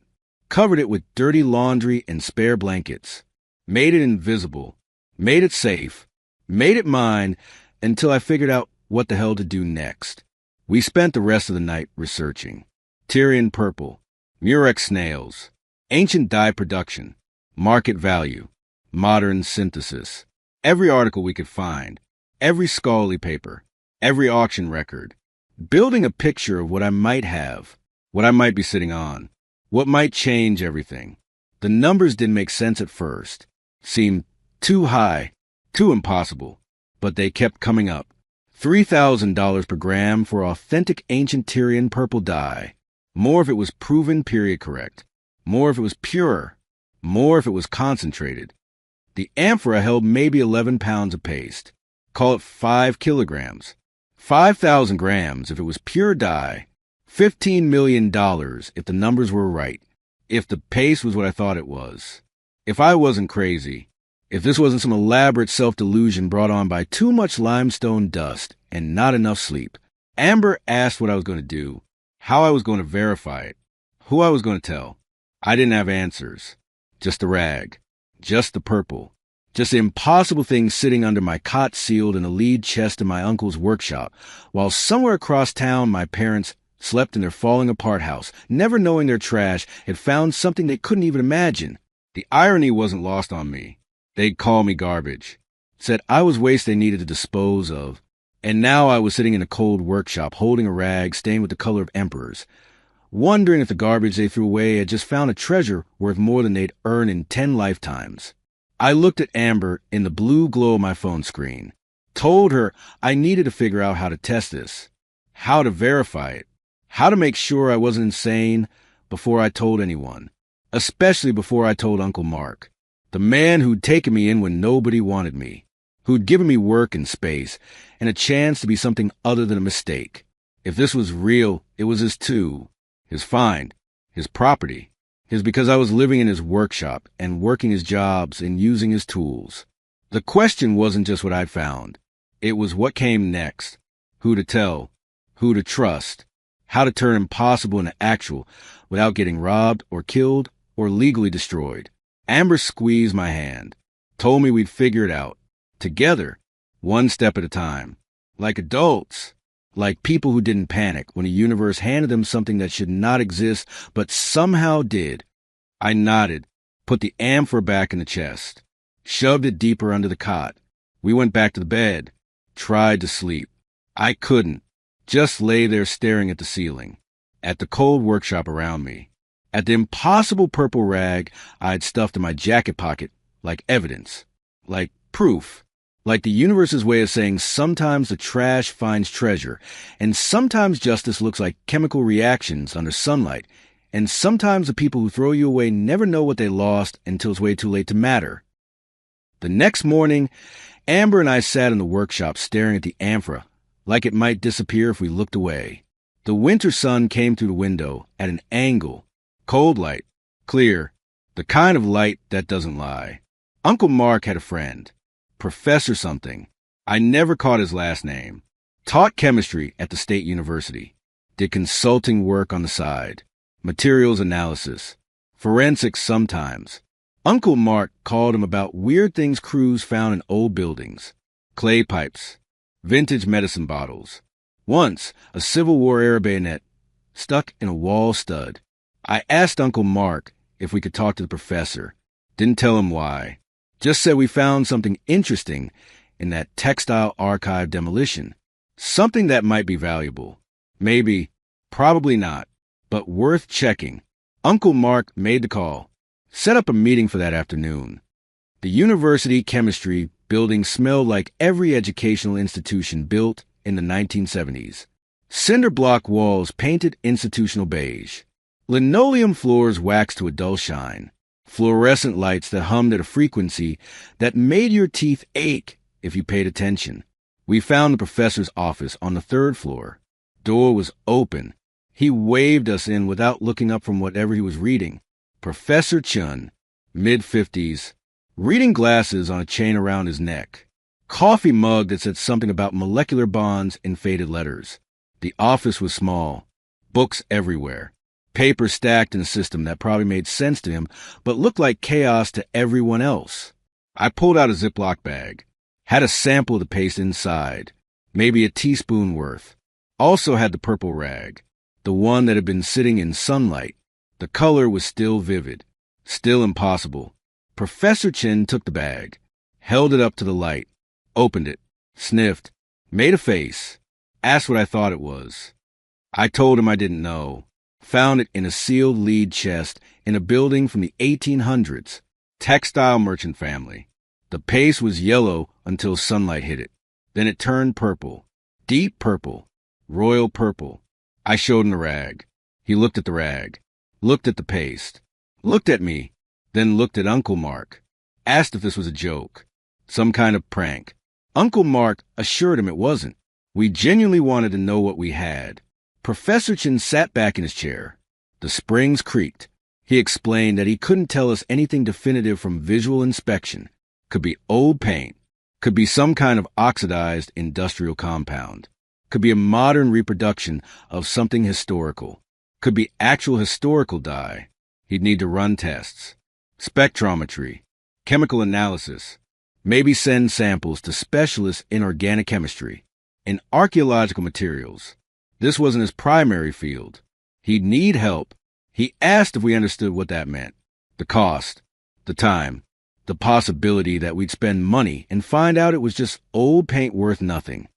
Speaker 1: covered it with dirty laundry and spare blankets, made it invisible, made it safe, made it mine until I figured out what the hell to do next. We spent the rest of the night researching. Tyrian purple, Murex snails, ancient dye production, market value, modern synthesis. Every article we could find, every scholarly paper, every auction record. Building a picture of what I might have, what I might be sitting on, what might change everything. The numbers didn't make sense at first, seemed too high, too impossible, but they kept coming up. $3,000 per gram for authentic ancient Tyrian purple dye. More if it was proven period correct. More if it was pure. More if it was concentrated. The amphora held maybe 11 pounds of paste. Call it 5 kilograms. 5,000 grams if it was pure dye. $15 million if the numbers were right. If the paste was what I thought it was. If I wasn't crazy. If this wasn't some elaborate self-delusion brought on by too much limestone dust and not enough sleep. Amber asked what I was going to do, how I was going to verify it, who I was going to tell. I didn't have answers. Just the rag. Just the purple. Just the impossible thing sitting under my cot sealed in a lead chest in my uncle's workshop, while somewhere across town my parents slept in their falling-apart house, never knowing their trash had found something they couldn't even imagine. The irony wasn't lost on me. They'd call me garbage, said I was waste they needed to dispose of, and now I was sitting in a cold workshop holding a rag stained with the color of emperors, wondering if the garbage they threw away had just found a treasure worth more than they'd earn in 10 lifetimes. I looked at Amber in the blue glow of my phone screen, told her I needed to figure out how to test this, how to verify it, how to make sure I wasn't insane before I told anyone, especially before I told Uncle Mark. The man who'd taken me in when nobody wanted me, who'd given me work and space, and a chance to be something other than a mistake. If this was real, it was his too, his find, his property, his because I was living in his workshop and working his jobs and using his tools. The question wasn't just what I'd found. It was what came next, who to tell, who to trust, how to turn impossible into actual without getting robbed or killed or legally destroyed. Amber squeezed my hand, told me we'd figure it out, together, one step at a time, like adults, like people who didn't panic when the universe handed them something that should not exist but somehow did. I nodded, put the amphora back in the chest, shoved it deeper under the cot. We went back to the bed, tried to sleep. I couldn't, just lay there staring at the ceiling, at the cold workshop around me, at the impossible purple rag I'd stuffed in my jacket pocket like evidence, like proof. Like the universe's way of saying sometimes the trash finds treasure, and sometimes justice looks like chemical reactions under sunlight, and sometimes the people who throw you away never know what they lost until it's way too late to matter. The next morning, Amber and I sat in the workshop staring at the amphora, like it might disappear if we looked away. The winter sun came through the window at an angle, cold light, clear, the kind of light that doesn't lie. Uncle Mark had a friend, Professor something. I never caught his last name. Taught chemistry at the state university. Did consulting work on the side. Materials analysis. Forensics sometimes. Uncle Mark called him about weird things crews found in old buildings. Clay pipes. Vintage medicine bottles. Once, a Civil War-era bayonet stuck in a wall stud. I asked Uncle Mark if we could talk to the professor. Didn't tell him why. Just said we found something interesting in that textile archive demolition. Something that might be valuable. Maybe, probably not, but worth checking. Uncle Mark made the call. Set up a meeting for that afternoon. The university chemistry building smelled like every educational institution built in the 1970s. Cinder block walls painted institutional beige. Linoleum floors waxed to a dull shine. Fluorescent lights that hummed at a frequency that made your teeth ache if you paid attention. We found the professor's office on the third floor. Door was open. He waved us in without looking up from whatever he was reading. Professor Chun, mid-50s, reading glasses on a chain around his neck. Coffee mug that said something about molecular bonds in faded letters. The office was small. Books everywhere. Paper stacked in a system that probably made sense to him, but looked like chaos to everyone else. I pulled out a Ziploc bag. Had a sample of the paste inside. Maybe a teaspoon worth. Also had the purple rag. The one that had been sitting in sunlight. The color was still vivid. Still impossible. Professor Chin took the bag. Held it up to the light. Opened it. Sniffed. Made a face. Asked what I thought it was. I told him I didn't know. Found it in a sealed lead chest in a building from the 1800s. Textile merchant family. The paste was yellow until sunlight hit it. Then it turned purple. Deep purple. Royal purple. I showed him the rag. He looked at the rag. Looked at the paste. Looked at me. Then looked at Uncle Mark. Asked if this was a joke. Some kind of prank. Uncle Mark assured him it wasn't. We genuinely wanted to know what we had. Professor Chin sat back in his chair. The springs creaked. He explained that he couldn't tell us anything definitive from visual inspection. Could be old paint. Could be some kind of oxidized industrial compound. Could be a modern reproduction of something historical. Could be actual historical dye. He'd need to run tests. Spectrometry. Chemical analysis. Maybe send samples to specialists in organic chemistry. In archaeological materials. This wasn't his primary field. He'd need help. He asked if we understood what that meant. The cost. The time. The possibility that we'd spend money and find out it was just old paint worth nothing.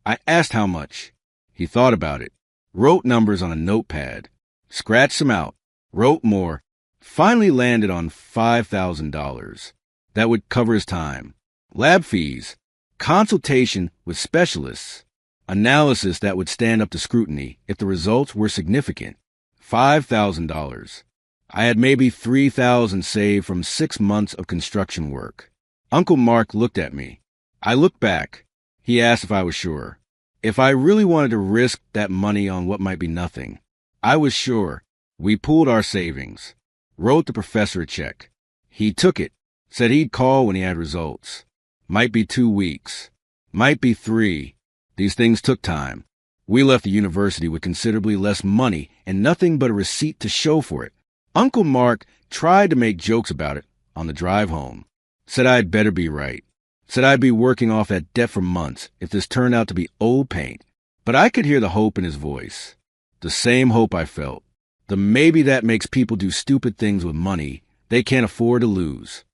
Speaker 1: I asked how much. He thought about it. Wrote numbers on a notepad. Scratched them out. Wrote more. Finally landed on $5,000. That would cover his time. Lab fees. Consultation with specialists. Analysis that would stand up to scrutiny if the results were significant. $5,000. I had maybe $3,000 saved from 6 months of construction work. Uncle Mark looked at me. I looked back. He asked if I was sure. If I really wanted to risk that money on what might be nothing. I was sure. We pooled our savings. Wrote the professor a check. He took it. Said he'd call when he had results. Might be 2 weeks. Might be 3. These things took time. We left the university with considerably less money and nothing but a receipt to show for it. Uncle Mark tried to make jokes about it on the drive home. Said I'd better be right. Said I'd be working off that debt for months if this turned out to be old paint. But I could hear the hope in his voice. The same hope I felt. The maybe that makes people do stupid things with money they can't afford to lose.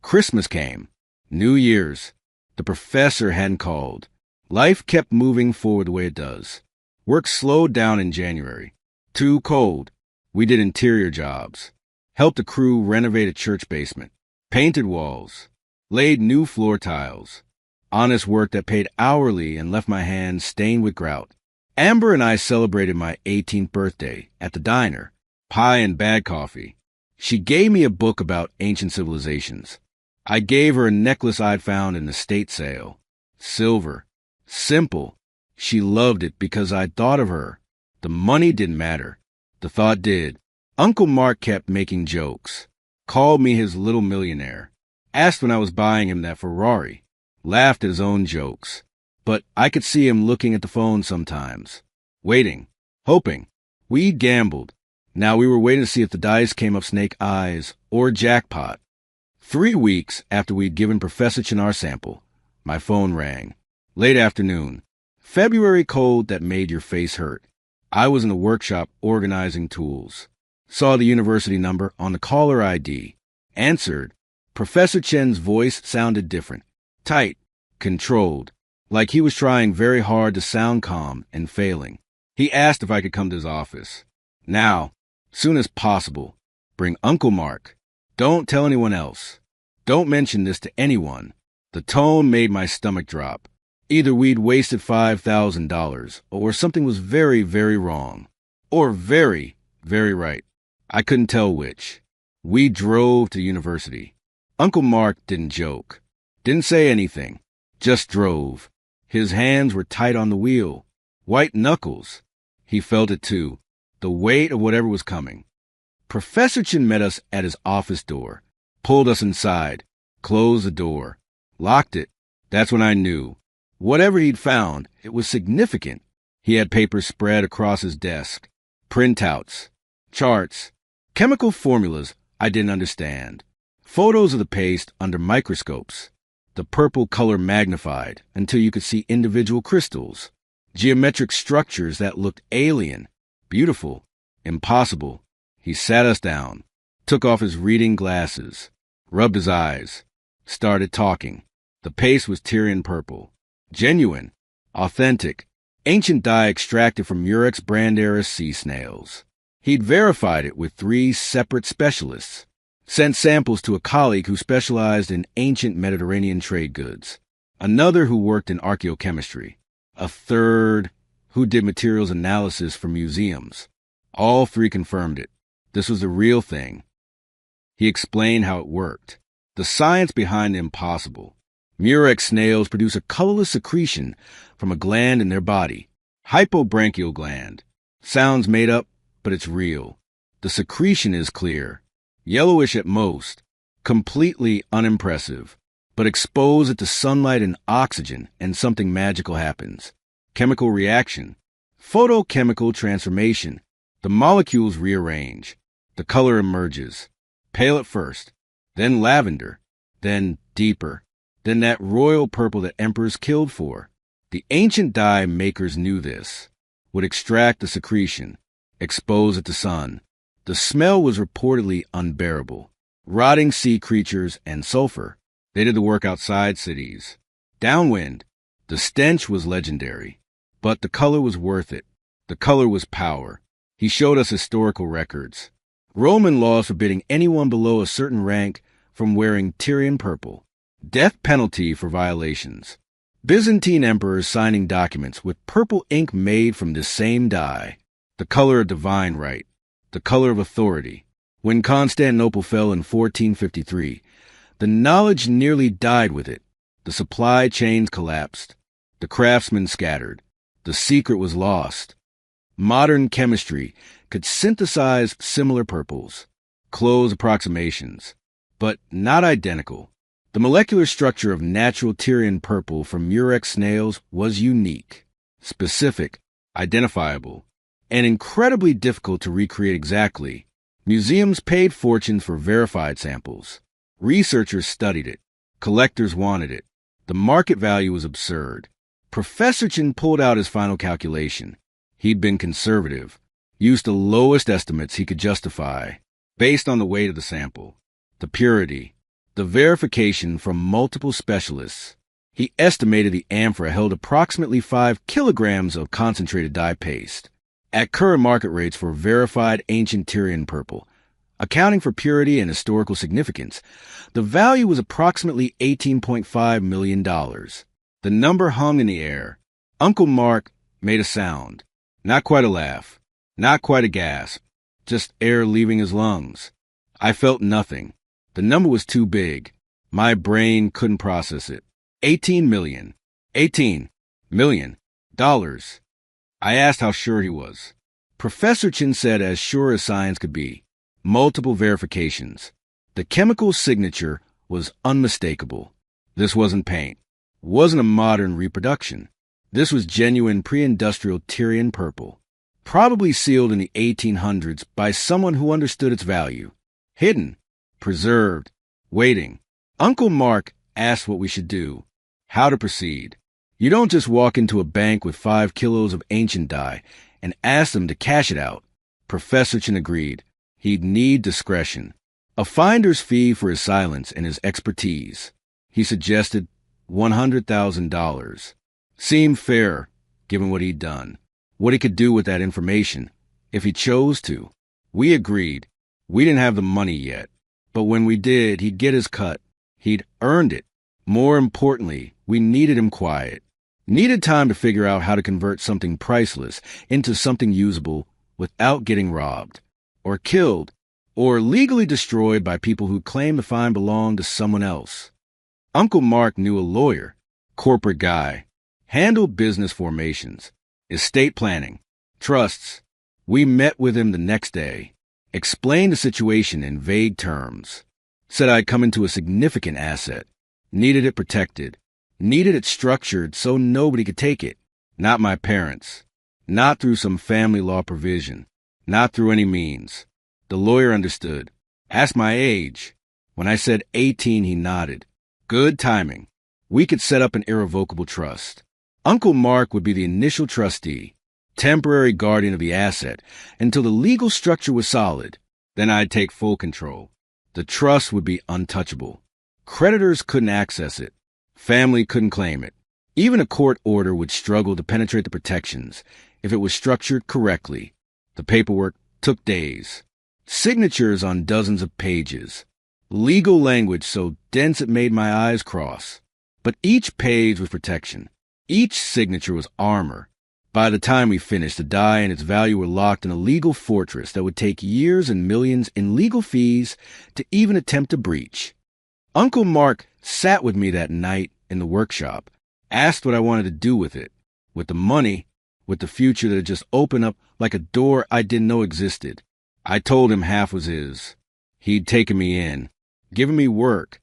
Speaker 1: Christmas came. New Year's. The professor hadn't called. Life kept moving forward the way it does. Work slowed down in January. Too cold. We did interior jobs. Helped a crew renovate a church basement. Painted walls. Laid new floor tiles. Honest work that paid hourly and left my hands stained with grout. Amber and I celebrated my 18th birthday at the diner. Pie and bad coffee. She gave me a book about ancient civilizations. I gave her a necklace I'd found in an estate sale. Silver. Simple. She loved it because I'd thought of her. The money didn't matter. The thought did. Uncle Mark kept making jokes. Called me his little millionaire. Asked when I was buying him that Ferrari. Laughed at his own jokes. But I could see him looking at the phone sometimes. Waiting. Hoping. We'd gambled. Now we were waiting to see if the dice came up snake eyes or jackpot. 3 weeks after we'd given Professor Chen our sample, my phone rang. Late afternoon. February cold that made your face hurt. I was in the workshop organizing tools. Saw the university number on the caller ID. Answered. Professor Chen's voice sounded different. Tight. Controlled. Like he was trying very hard to sound calm and failing. He asked if I could come to his office. Now. Soon as possible. Bring Uncle Mark. Don't tell anyone else. Don't mention this to anyone. The tone made my stomach drop. Either we'd wasted $5,000, or something was very, very wrong. Or very, very right. I couldn't tell which. We drove to university. Uncle Mark didn't joke. Didn't say anything. Just drove. His hands were tight on the wheel. White knuckles. He felt it too. The weight of whatever was coming. Professor Chen met us at his office door, pulled us inside, closed the door, locked it. That's when I knew. Whatever he'd found, it was significant. He had papers spread across his desk, printouts, charts, chemical formulas I didn't understand, photos of the paste under microscopes, the purple color magnified until you could see individual crystals, geometric structures that looked alien. Beautiful. Impossible. He sat us down, took off his reading glasses, rubbed his eyes, started talking. The paste was Tyrian purple. Genuine. Authentic. Ancient dye extracted from Murex brandaris sea snails. He'd verified it with 3 separate specialists. Sent samples to a colleague who specialized in ancient Mediterranean trade goods. Another who worked in archaeochemistry. A third who did materials analysis for museums. All 3 confirmed it. This was the real thing. He explained how it worked. The science behind the impossible. Murex snails produce a colorless secretion from a gland in their body. Hypobranchial gland. Sounds made up, but it's real. The secretion is clear. Yellowish at most. Completely unimpressive. But expose it to sunlight and oxygen and something magical happens. Chemical reaction. Photochemical transformation. The molecules rearrange. The color emerges. Pale at first. Then lavender. Then deeper. Then that royal purple that emperors killed for. The ancient dye makers knew this. Would extract the secretion. Expose it to sun. The smell was reportedly unbearable. Rotting sea creatures and sulfur. They did the work outside cities. Downwind. The stench was legendary. But the color was worth it. The color was power. He showed us historical records. Roman laws forbidding anyone below a certain rank from wearing Tyrian purple. Death penalty for violations. Byzantine emperors signing documents with purple ink made from the same dye. The color of divine right. The color of authority. When Constantinople fell in 1453, the knowledge nearly died with it. The supply chains collapsed. The craftsmen scattered. The secret was lost. Modern chemistry could synthesize similar purples, close approximations, but not identical. The molecular structure of natural Tyrian purple from Murex snails was unique, specific, identifiable, and incredibly difficult to recreate exactly. Museums paid fortunes for verified samples. Researchers studied it. Collectors wanted it. The market value was absurd. Professor Chen pulled out his final calculation. He'd been conservative, used the lowest estimates he could justify, based on the weight of the sample, the purity, the verification from multiple specialists. He estimated the amphora held approximately 5 kilograms of concentrated dye paste. At current market rates for verified ancient Tyrian purple, accounting for purity and historical significance, the value was approximately $18.5 million. The number hung in the air. Uncle Mark made a sound. Not quite a laugh. Not quite a gasp. Just air leaving his lungs. I felt nothing. The number was too big. My brain couldn't process it. 18 million. 18 million dollars. I asked how sure he was. Professor Chin said as sure as science could be. Multiple verifications. The chemical signature was unmistakable. This wasn't paint. Wasn't a modern reproduction. This was genuine pre-industrial Tyrian purple. Probably sealed in the 1800s by someone who understood its value. Hidden. Preserved. Waiting. Uncle Mark asked what we should do. How to proceed. You don't just walk into a bank with 5 kilos of ancient dye and ask them to cash it out. Professor Chin agreed. He'd need discretion. A finder's fee for his silence and his expertise. He suggested $100,000. Seemed fair, given what he'd done. What he could do with that information, if he chose to. We agreed. We didn't have the money yet. But when we did, he'd get his cut. He'd earned it. More importantly, we needed him quiet. Needed time to figure out how to convert something priceless into something usable without getting robbed, or killed, or legally destroyed by people who claim the find belonged to someone else. Uncle Mark knew a lawyer, corporate guy, handled business formations, estate planning, trusts. We met with him the next day, explained the situation in vague terms, said I'd come into a significant asset, needed it protected, needed it structured so nobody could take it, not my parents, not through some family law provision, not through any means. The lawyer understood. Asked my age. When I said 18, he nodded. Good timing. We could set up an irrevocable trust. Uncle Mark would be the initial trustee, temporary guardian of the asset, until the legal structure was solid. Then I'd take full control. The trust would be untouchable. Creditors couldn't access it. Family couldn't claim it. Even a court order would struggle to penetrate the protections if it was structured correctly. The paperwork took days. Signatures on dozens of pages. Legal language so dense it made my eyes cross. But each page was protection. Each signature was armor. By the time we finished, the die and its value were locked in a legal fortress that would take years and millions in legal fees to even attempt to breach. Uncle Mark sat with me that night in the workshop, asked what I wanted to do with it, with the money, with the future that had just opened up like a door I didn't know existed. I told him half was his. He'd taken me in, given me work,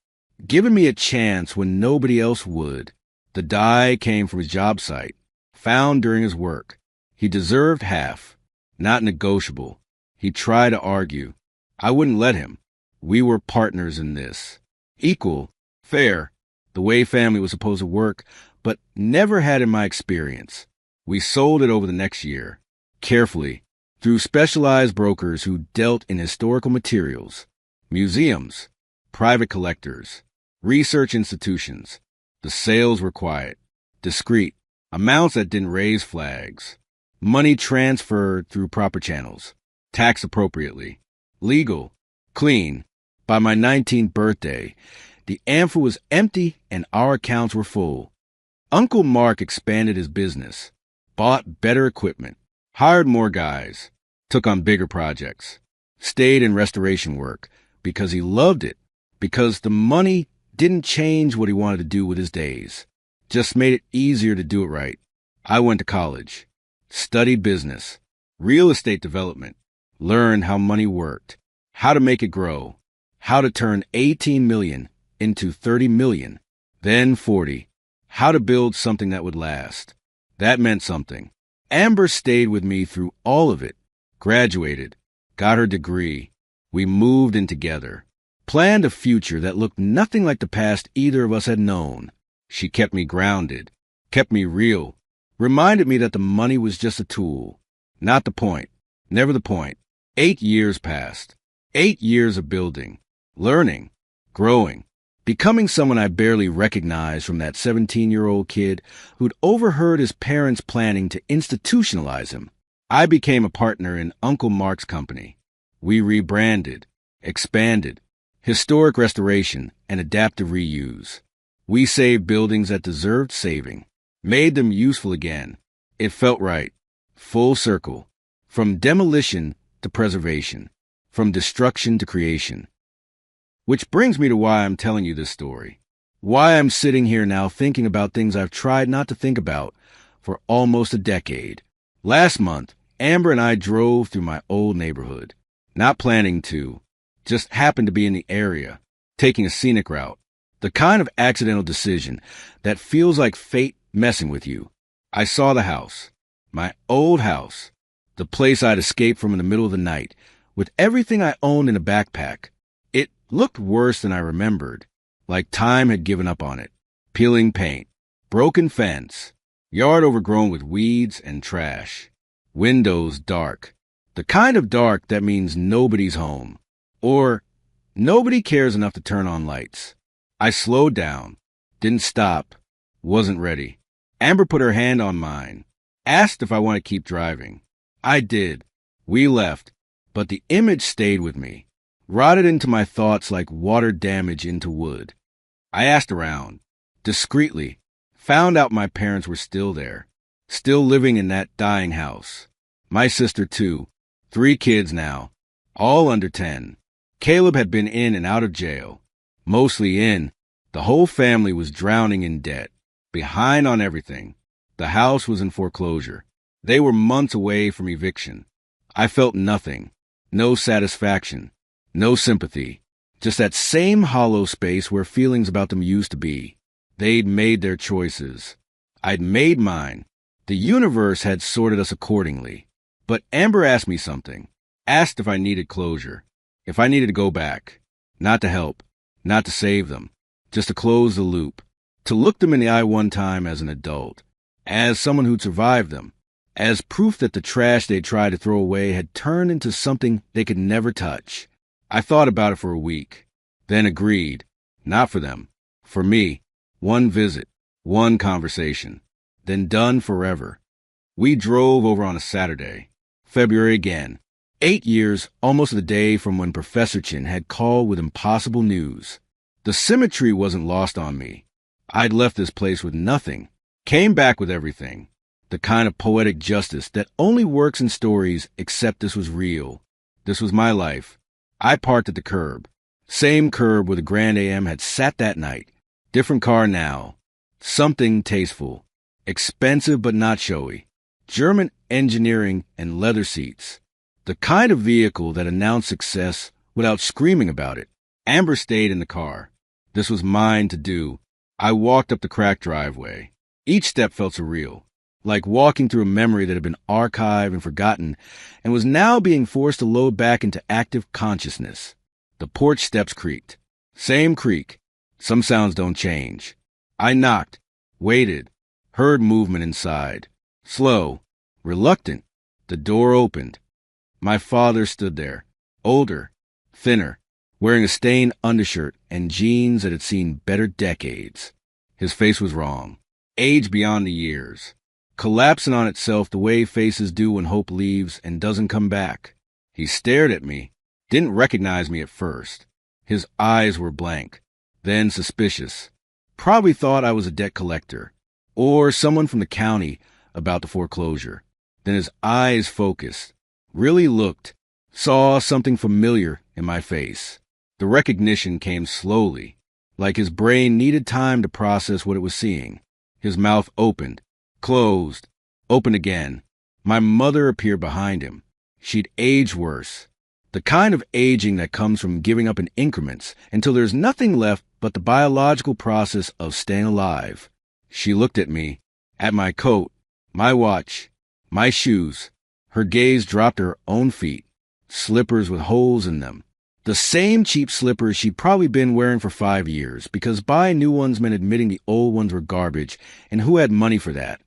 Speaker 1: given me a chance when nobody else would. The die came from his job site, found during his work. He deserved half, not negotiable. He tried to argue. I wouldn't let him. We were partners in this. Equal, fair, the way family was supposed to work, but never had in my experience. We sold it over the next year, carefully, through specialized brokers who dealt in historical materials, museums, private collectors, research institutions. The sales were quiet, discreet, amounts that didn't raise flags. Money transferred through proper channels, taxed appropriately, legal, clean. By my 19th birthday, the AMFA was empty and our accounts were full. Uncle Mark expanded his business, bought better equipment, hired more guys, took on bigger projects, stayed in restoration work because he loved it, because the money didn't change what he wanted to do with his days, just made it easier to do it right. I went to college, studied business, real estate development, learned how money worked, how to make it grow, how to turn 18 million into 30 million, then 40, how to build something that would last. That meant something. Amber stayed with me through all of it, graduated, got her degree. We moved in together, planned a future that looked nothing like the past either of us had known. She kept me grounded, kept me real, reminded me that the money was just a tool, not the point, never the point. 8 years passed, 8 years of building, learning, growing, becoming someone I barely recognized from that 17-year-old kid who'd overheard his parents planning to institutionalize him. I became a partner in Uncle Mark's company. We rebranded, expanded, historic restoration, and adaptive reuse. We saved buildings that deserved saving, made them useful again. It felt right. Full circle. From demolition to preservation. From destruction to creation. Which brings me to why I'm telling you this story. Why I'm sitting here now thinking about things I've tried not to think about for almost a decade. Last month, Amber and I drove through my old neighborhood. Not planning to. Just happened to be in the area, taking a scenic route. The kind of accidental decision that feels like fate messing with you. I saw the house. My old house. The place I'd escaped from in the middle of the night, with everything I owned in a backpack. It looked worse than I remembered, like time had given up on it. Peeling paint, broken fence, yard overgrown with weeds and trash, windows dark. The kind of dark that means nobody's home, or nobody cares enough to turn on lights. I slowed down, didn't stop, wasn't ready. Amber put her hand on mine, asked if I want to keep driving. I did. We left, but the image stayed with me, rotted into my thoughts like water damage into wood. I asked around, discreetly, found out my parents were still there, still living in that dying house. My sister too, 3 kids now, all under 10. Caleb had been in and out of jail, mostly in. The whole family was drowning in debt, behind on everything. The house was in foreclosure. They were months away from eviction. I felt nothing, no satisfaction, no sympathy, just that same hollow space where feelings about them used to be. They'd made their choices. I'd made mine. The universe had sorted us accordingly. But Amber asked me something, asked if I needed closure, if I needed to go back, not to help, not to save them, just to close the loop, to look them in the eye one time as an adult, as someone who'd survived them, as proof that the trash they'd tried to throw away had turned into something they could never touch. I thought about it for a week, then agreed, not for them, for me. One visit, one conversation, then done forever. We drove over on a Saturday. February again. 8 years, almost the day from when Professor Chin had called with impossible news. The symmetry wasn't lost on me. I'd left this place with nothing, came back with everything. The kind of poetic justice that only works in stories, except this was real. This was my life. I parked at the curb. Same curb where the Grand AM had sat that night. Different car now. Something tasteful. Expensive but not showy. German engineering and leather seats. The kind of vehicle that announced success without screaming about it. Amber stayed in the car. This was mine to do. I walked up the cracked driveway. Each step felt surreal, like walking through a memory that had been archived and forgotten and was now being forced to load back into active consciousness. The porch steps creaked. Same creak. Some sounds don't change. I knocked, waited, heard movement inside. Slow, reluctant. The door opened. My father stood there, older, thinner, wearing a stained undershirt and jeans that had seen better decades. His face was wrong, age beyond the years, collapsing on itself the way faces do when hope leaves and doesn't come back. He stared at me, didn't recognize me at first. His eyes were blank, then suspicious. Probably thought I was a debt collector, or someone from the county about the foreclosure. Then his eyes focused, really looked, saw something familiar in my face. The recognition came slowly, like his brain needed time to process what it was seeing. His mouth opened, closed, opened again. My mother appeared behind him. She'd aged worse. The kind of aging that comes from giving up in increments until there's nothing left but the biological process of staying alive. She looked at me, at my coat, my watch, my shoes. Her gaze dropped to her own feet, slippers with holes in them. The same cheap slippers she'd probably been wearing for 5 years, because buying new ones meant admitting the old ones were garbage, and who had money for that?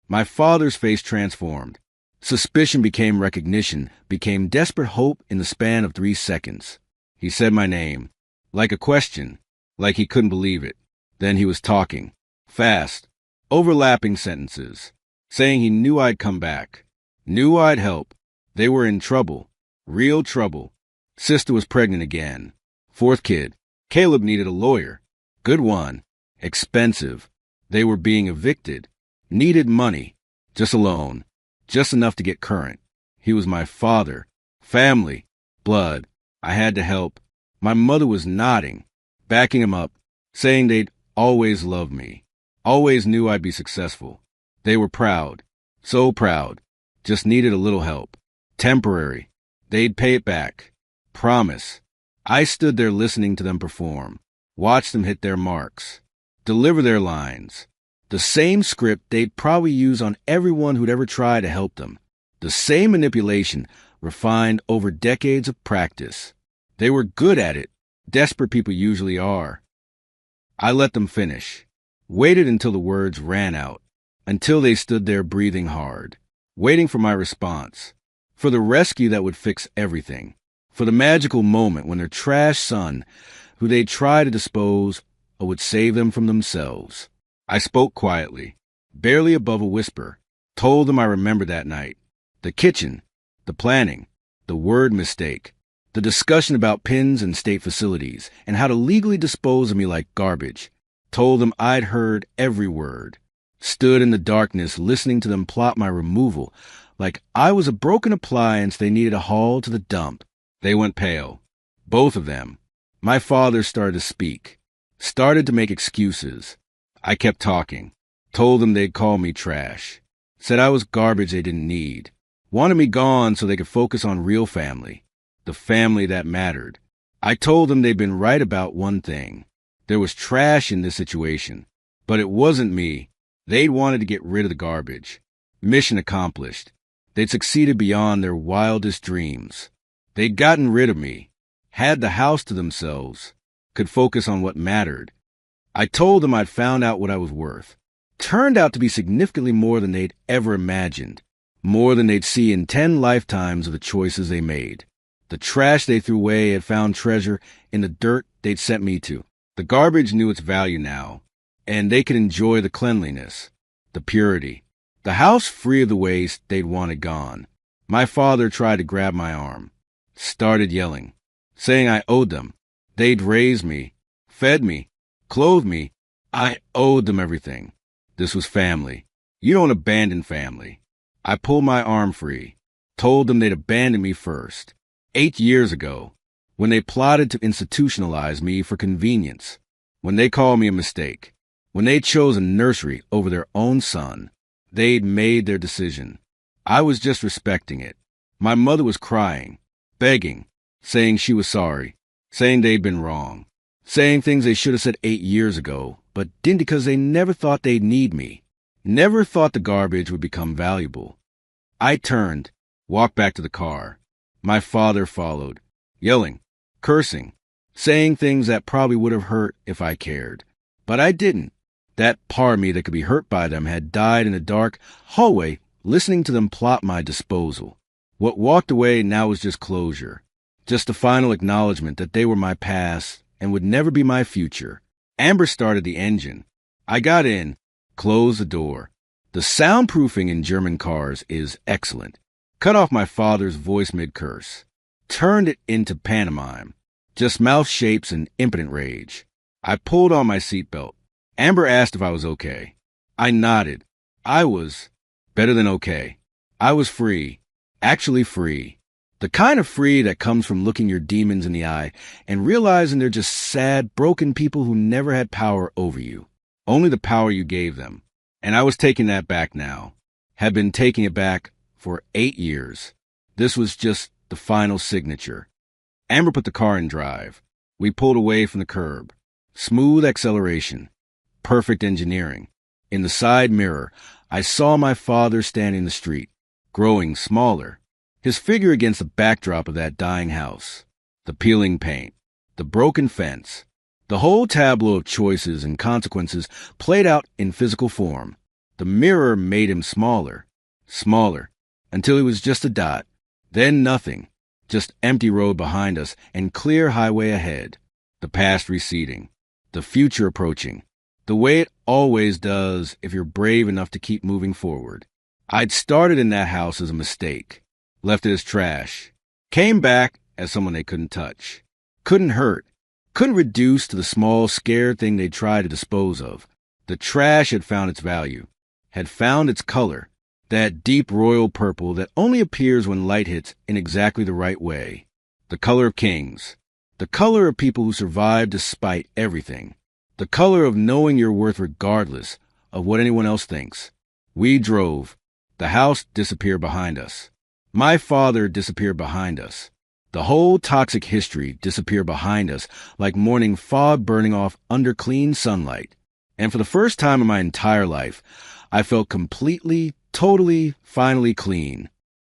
Speaker 1: My father's face transformed. Suspicion became recognition, became desperate hope in the span of 3 seconds. He said my name, like a question, like he couldn't believe it. Then he was talking, fast, overlapping sentences, saying he knew I'd come back, knew I'd help. They were in trouble, real trouble. Sister was pregnant again. 4th kid. Caleb needed a lawyer. Good one. Expensive. They were being evicted. Needed money. Just a loan. Just enough to get current. He was my father. Family. Blood. I had to help. My mother was nodding, backing him up, saying they'd always love me. Always knew I'd be successful. They were proud. So proud. Just needed a little help. Temporary. They'd pay it back. Promise. I stood there listening to them perform. Watched them hit their marks. Deliver their lines. The same script they'd probably use on everyone who'd ever try to help them. The same manipulation, refined over decades of practice. They were good at it. Desperate people usually are. I let them finish. Waited until the words ran out. Until they stood there breathing hard. Waiting for my response. For the rescue that would fix everything. For the magical moment when their trash son, who they'd try to dispose of, would save them from themselves. I spoke quietly, barely above a whisper. Told them I remembered that night. The kitchen. The planning. The word mistake. The discussion about pins and state facilities, and how to legally dispose of me like garbage. Told them I'd heard every word. Stood in the darkness listening to them plot my removal, like I was a broken appliance they needed to haul to the dump. They went pale. Both of them. My father started to speak. Started to make excuses. I kept talking. Told them they'd call me trash. Said I was garbage they didn't need. Wanted me gone so they could focus on real family. The family that mattered. I told them they'd been right about one thing. There was trash in this situation. But it wasn't me. They'd wanted to get rid of the garbage. Mission accomplished. They'd succeeded beyond their wildest dreams. They'd gotten rid of me. Had the house to themselves. Could focus on what mattered. I told them I'd found out what I was worth. Turned out to be significantly more than they'd ever imagined. More than they'd see in 10 lifetimes of the choices they made. The trash they threw away had found treasure in the dirt they'd sent me to. The garbage knew its value now, and they could enjoy the cleanliness, the purity. The house free of the waste they'd wanted gone. My father tried to grab my arm. Started yelling, saying I owed them. They'd raised me, fed me, clothed me. I owed them everything. This was family. You don't abandon family. I pulled my arm free. Told them they'd abandoned me first. 8 years ago, when they plotted to institutionalize me for convenience. When they called me a mistake. When they chose a nursery over their own son. They'd made their decision. I was just respecting it. My mother was crying, begging, saying she was sorry, saying they'd been wrong, saying things they should have said 8 years ago, but didn't because they never thought they'd need me. Never thought the garbage would become valuable. I turned, walked back to the car. My father followed, yelling, cursing, saying things that probably would have hurt if I cared. But I didn't. That part of me that could be hurt by them had died in a dark hallway listening to them plot my disposal. What walked away now was just closure. Just a final acknowledgement that they were my past and would never be my future. Amber started the engine. I got in, closed the door. The soundproofing in German cars is excellent. Cut off my father's voice mid-curse. Turned it into pantomime. Just mouth shapes and impotent rage. I pulled on my seatbelt. Amber asked if I was okay. I nodded. I was better than okay. I was free. Actually free. The kind of free that comes from looking your demons in the eye and realizing they're just sad, broken people who never had power over you. Only the power you gave them. And I was taking that back now. Had been taking it back for 8 years. This was just the final signature. Amber put the car in drive. We pulled away from the curb. Smooth acceleration. Perfect engineering. In the side mirror, I saw my father standing in the street, growing smaller. His figure against the backdrop of that dying house. The peeling paint. The broken fence. The whole tableau of choices and consequences played out in physical form. The mirror made him smaller. Smaller. Until he was just a dot. Then nothing. Just empty road behind us and clear highway ahead. The past receding. The future approaching. The way it always does if you're brave enough to keep moving forward. I'd started in that house as a mistake. Left it as trash. Came back as someone they couldn't touch. Couldn't hurt. couldn't reduce to the small, scared thing they tried to dispose of. The trash had found its value, had found its color, that deep royal purple that only appears when light hits in exactly the right way. The color of kings. The color of people who survive despite everything. The color of knowing your worth regardless of what anyone else thinks. We drove. The house disappeared behind us. My father disappeared behind us. The whole toxic history disappeared behind us like morning fog burning off under clean sunlight. And for the first time in my entire life, I felt completely, totally, finally clean.